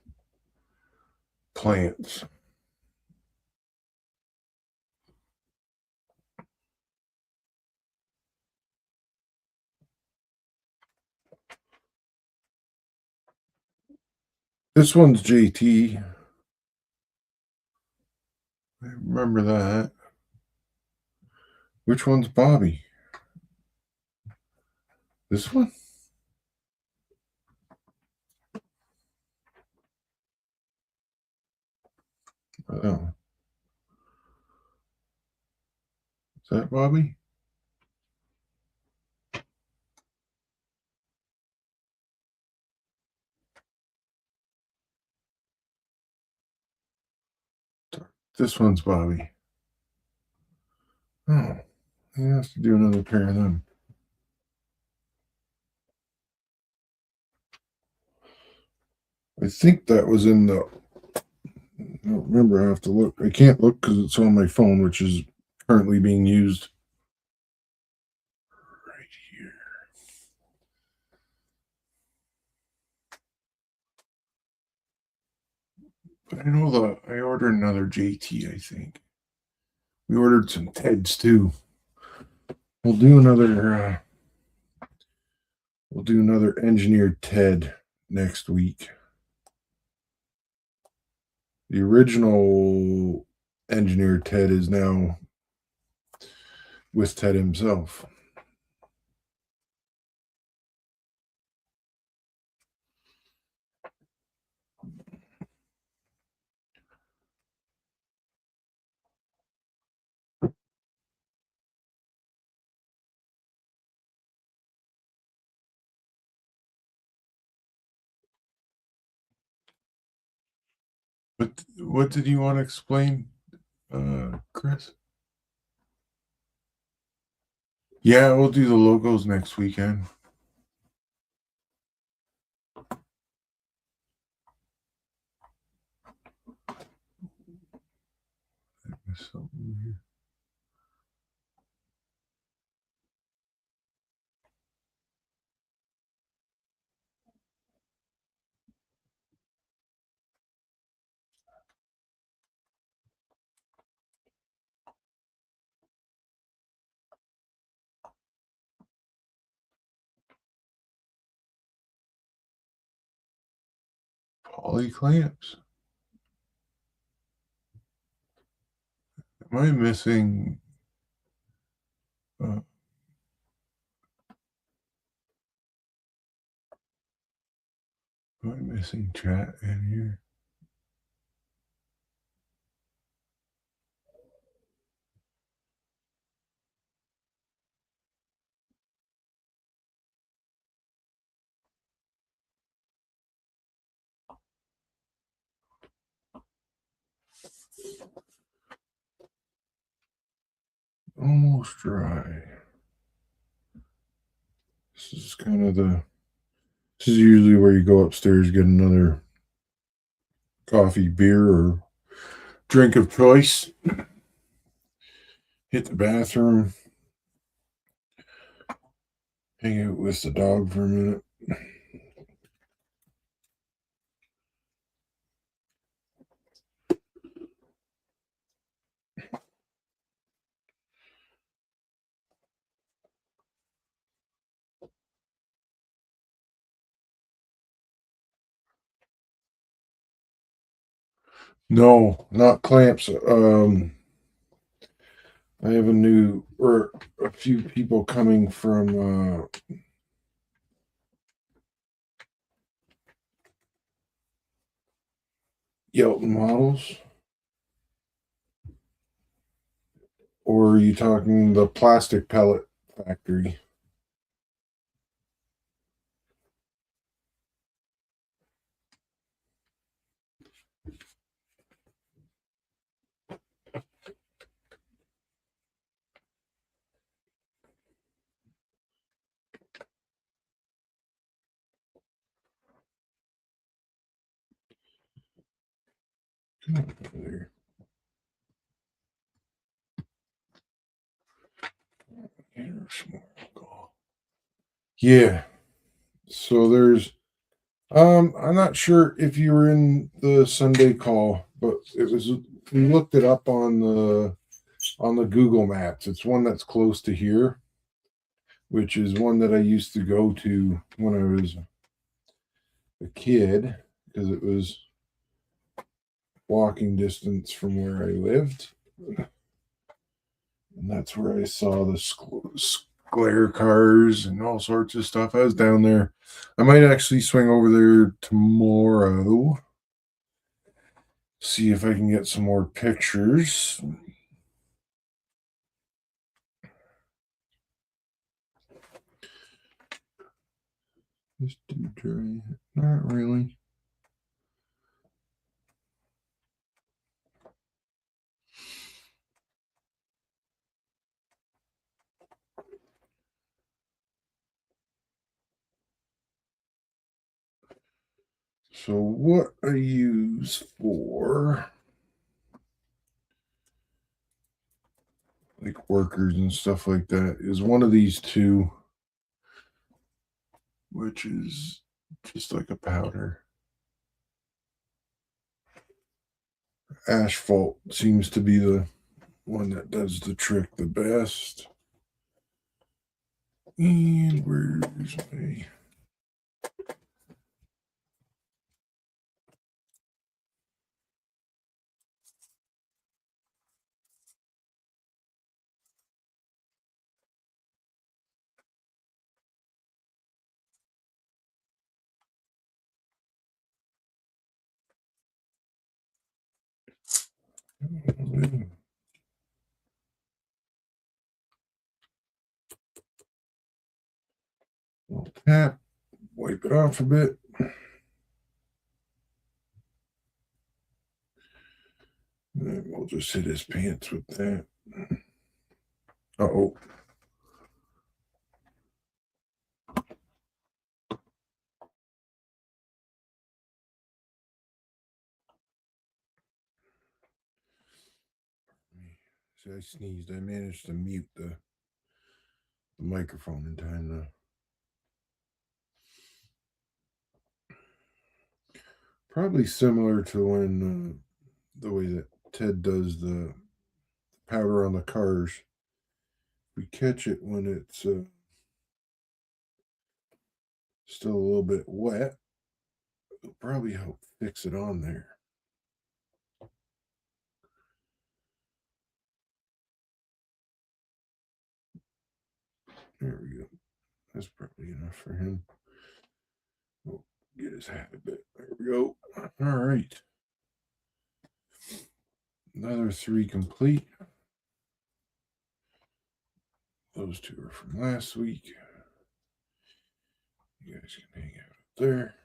plants. This one's JT. I remember that. Which one's Bobby? This one? Oh. Is that Bobby? This one's Bobby. Oh. He has to do another pair of them. I think that was in the. I don't remember. I have to look. I can't look because it's on my phone, which is currently being used right here. But I know I ordered another JT, I think. We ordered some Teds too. We'll do another engineered Ted next week. The original engineered Ted is now with Ted himself. What did you want to explain, Chris? Yeah, we'll do the logos next weekend. Something here. Poly clamps. Am I missing? Uh, am I missing chat in here? Almost dry. This is kind of the. This is usually where you go upstairs, get another coffee, beer, or drink of choice. Hit the bathroom. Hang out with the dog for a minute. No, not clamps. I have a few people coming from Yelton Models. Or are you talking the plastic pellet factory? There. Yeah. So there's I'm not sure if you were in the Sunday call, but it was we looked it up on the Google Maps. It's one that's close to here, which is one that I used to go to when I was a kid because it was walking distance from where I lived. And that's where I saw the Sclair cars and all sorts of stuff. I was down there. I might actually swing over there tomorrow. See if I can get some more pictures. Just do dry. Not really. So what I use for like workers and stuff like that is one of these two, which is just like a powder. Asphalt seems to be the one that does the trick the best. And where's my tap? Wipe it off a bit. And we'll just hit his pants with that. Oh. See, I sneezed. I managed to mute the microphone in time though. Probably similar to when the way that Ted does the powder on the cars. We catch it when it's still a little bit wet. It'll probably help fix it on there. There we go. That's probably enough for him. We'll get his hat a bit. There we go. All right. Another 3 complete. Those 2 are from last week. You guys can hang out up there.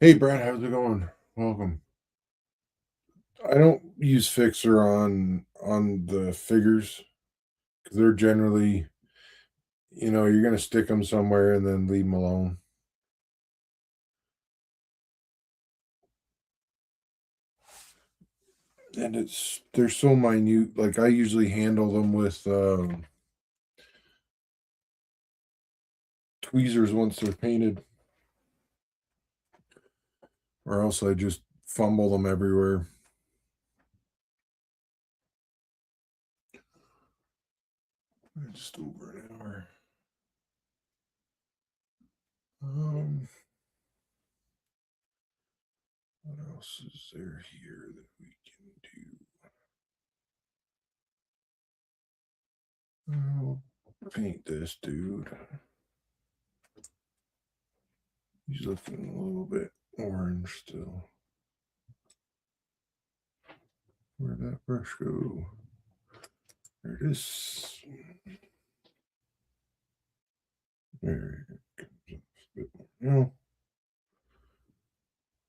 Hey Brad, how's it going? Welcome. I don't use fixer on the figures because they're generally, you're gonna stick them somewhere and then leave them alone. And they're so minute. Like I usually handle them with tweezers once they're painted, or else I just fumble them everywhere. Just over an hour. What else is there here that we can do? I'll paint this dude. He's looking a little bit orange still. Where'd that brush go? There it is. There it comes up a bit more. No,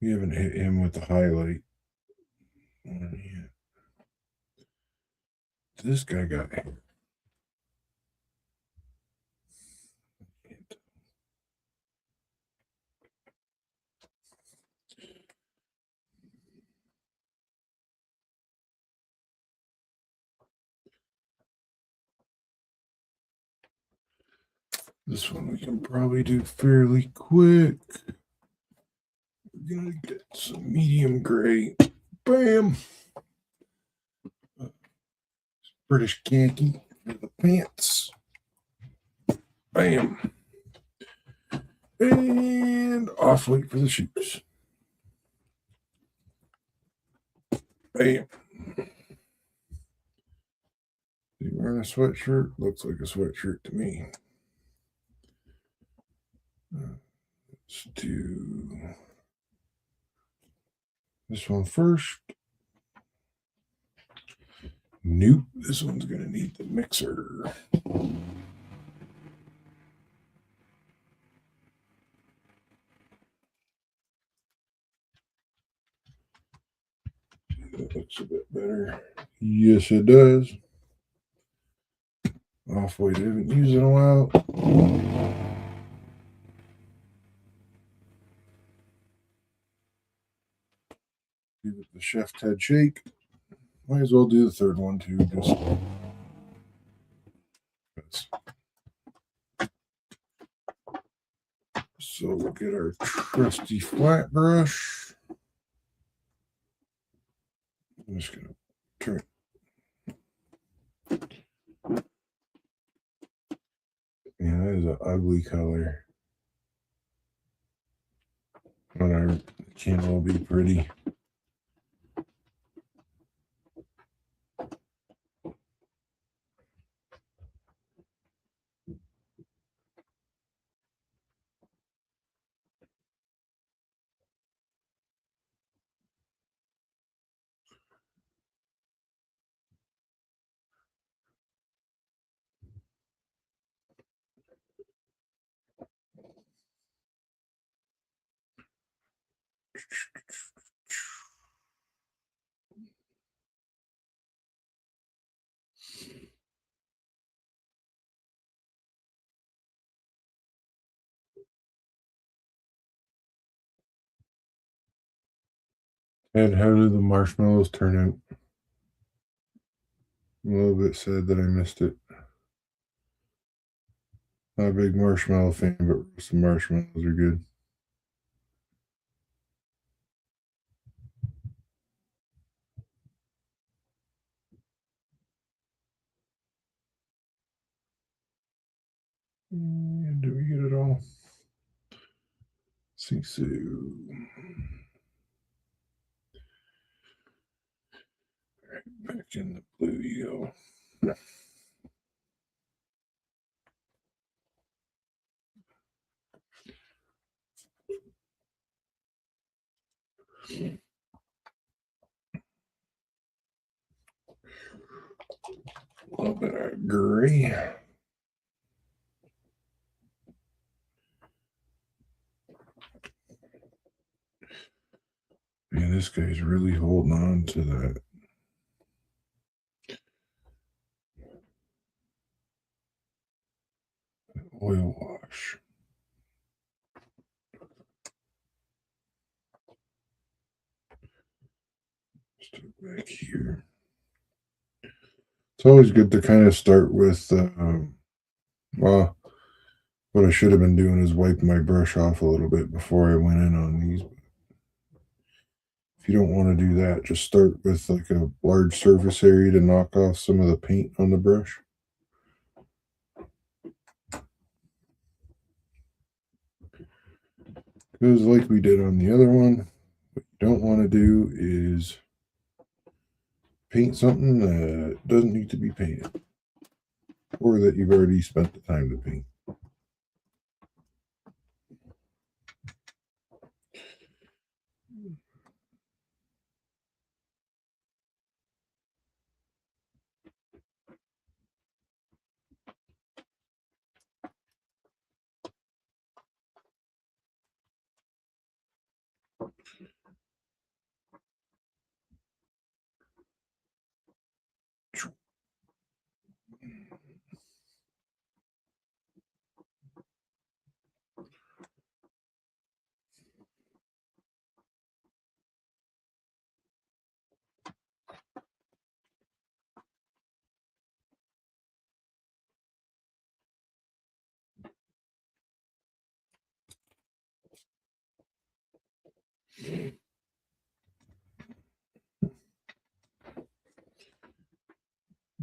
we haven't hit him with the highlight one yet. This guy got hair. This one we can probably do fairly quick. We're gonna get some medium gray. Bam! British khaki for the pants. Bam! And off white for the shoes. Bam! Is he wearing a sweatshirt? Looks like a sweatshirt to me. Let's do this one first. Nope, this one's going to need the mixer. That looks a bit better. Yes, it does. Off-white, I haven't used it in a while. Give it the Chef Ted shake. Might as well do the third one too, just so we'll get our trusty flat brush. I'm just gonna turn. Yeah, that is an ugly color. Whatever, it can't all be pretty. And how did the marshmallows turn out? I'm a little bit sad that I missed it. Not a big marshmallow fan, but some marshmallows are good. And do we get it all? See so. Back in the blue you go. A little bit of gray. Man, this guy's really holding on to that. Oil wash. Stick back here. It's always good to kind of start with, well, what I should have been doing is wipe my brush off a little bit before I went in on these. If you don't want to do that, just start with like a large surface area to knock off some of the paint on the brush. Because like we did on the other one, what you don't want to do is paint something that doesn't need to be painted or that you've already spent the time to paint.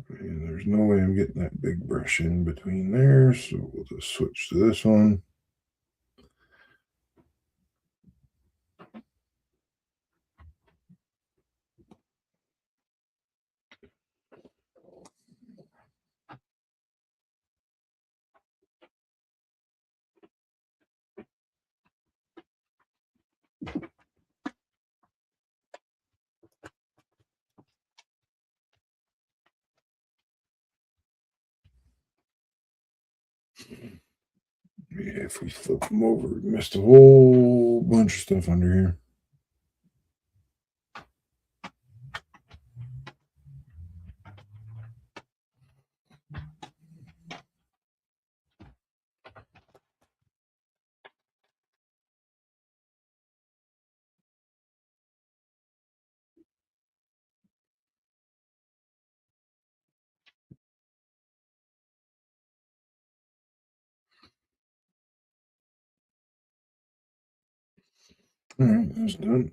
And there's no way I'm getting that big brush in between there, so we'll just switch to this one. Yeah, if we flip them over, we missed a whole bunch of stuff under here. All right, that's done.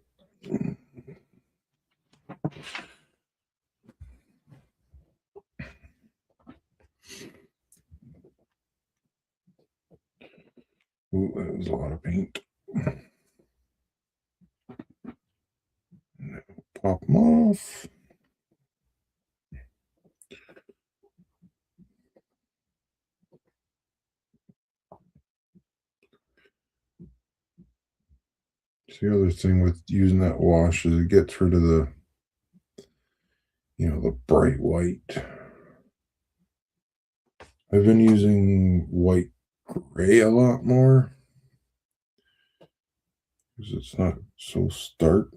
Ooh, that was a lot of paint. Pop them off. The other thing with using that wash is it gets rid of the, the bright white. I've been using white gray a lot more because it's not so stark.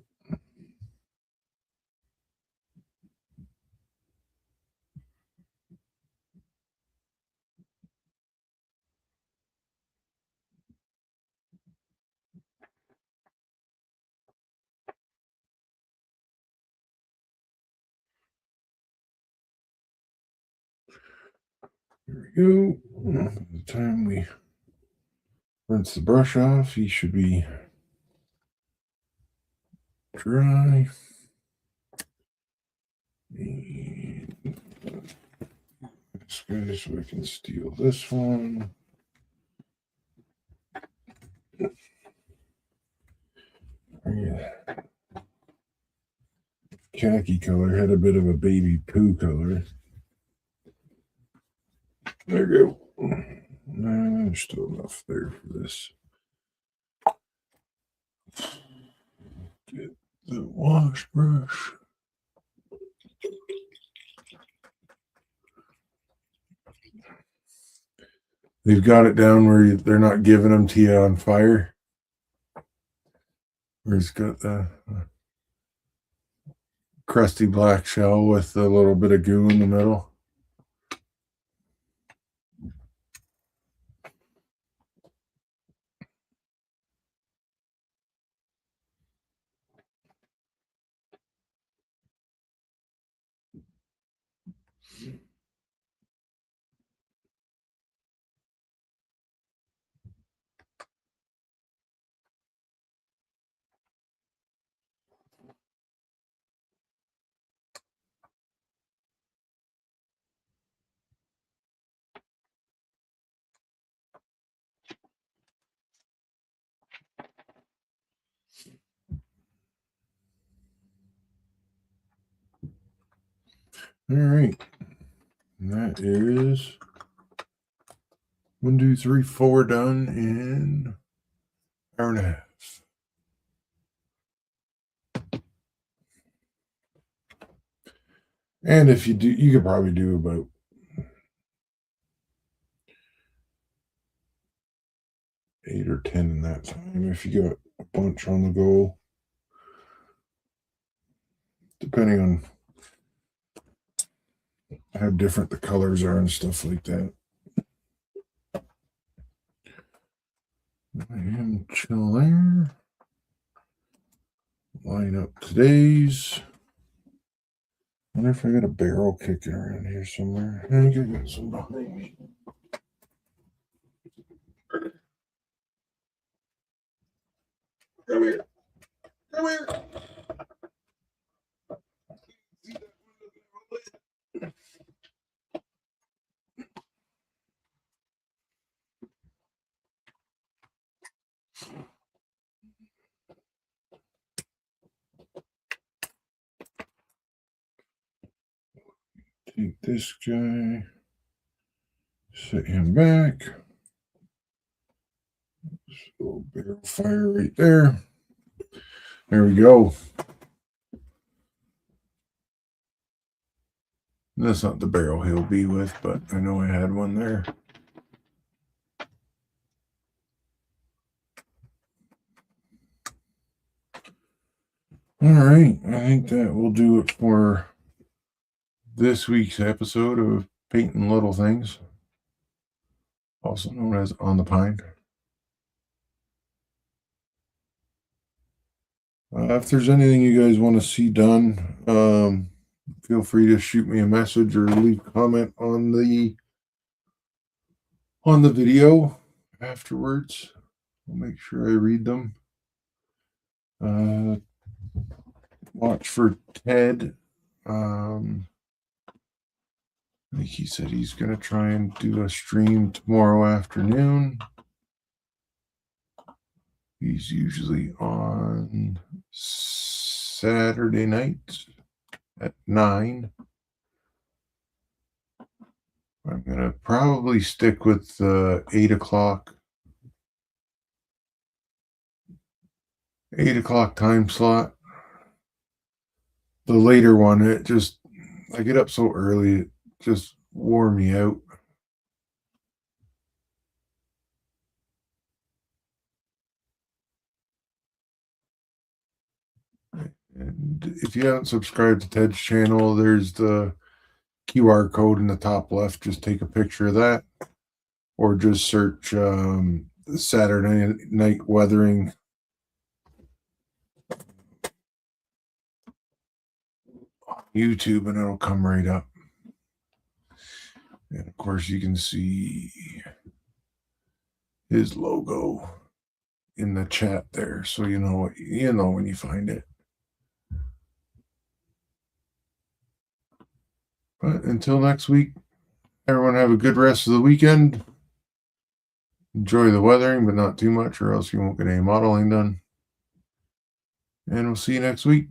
There we go. By the time we rinse the brush off, he should be dry. And this guy, so I can steal this one. Yeah. Khaki color had a bit of a baby poo color. There you go. There's still enough there for this. Get the wash brush. They've got it down where they're not giving them to you on fire. Where it's got the crusty black shell with a little bit of goo in the middle. All right. And that is 1, 2, 3, 4 done in an hour and a half. And if you do, you could probably do about 8 or 10 in that time if you got a bunch on the go, depending on how different the colors are and stuff like that. And chill there. Line up today's. I wonder if I got a barrel kicking around here somewhere. I think I got some behind me. Come here. Come here. Take this guy, set him back. Little barrel fire right there. There we go. That's not the barrel he'll be with, but I know I had one there. All right, I think that will do it for this week's episode of Painting Little Things, also known as On the Pine. If there's anything you guys want to see done, feel free to shoot me a message or leave a comment on the video afterwards. I'll make sure I read them. Watch for Ted. I think he said he's going to try and do a stream tomorrow afternoon. He's usually on Saturday night at 9. I'm going to probably stick with the 8 o'clock. 8 o'clock time slot. The later one, I get up so early, it just wore me out. And if you haven't subscribed to Ted's channel, there's the QR code in the top left. Just take a picture of that, or just search Saturday Night Weathering. On YouTube, and it'll come right up. And of course, you can see his logo in the chat there, so you know when you find it. But until next week, everyone have a good rest of the weekend. Enjoy the weathering, but not too much, or else you won't get any modeling done. And we'll see you next week.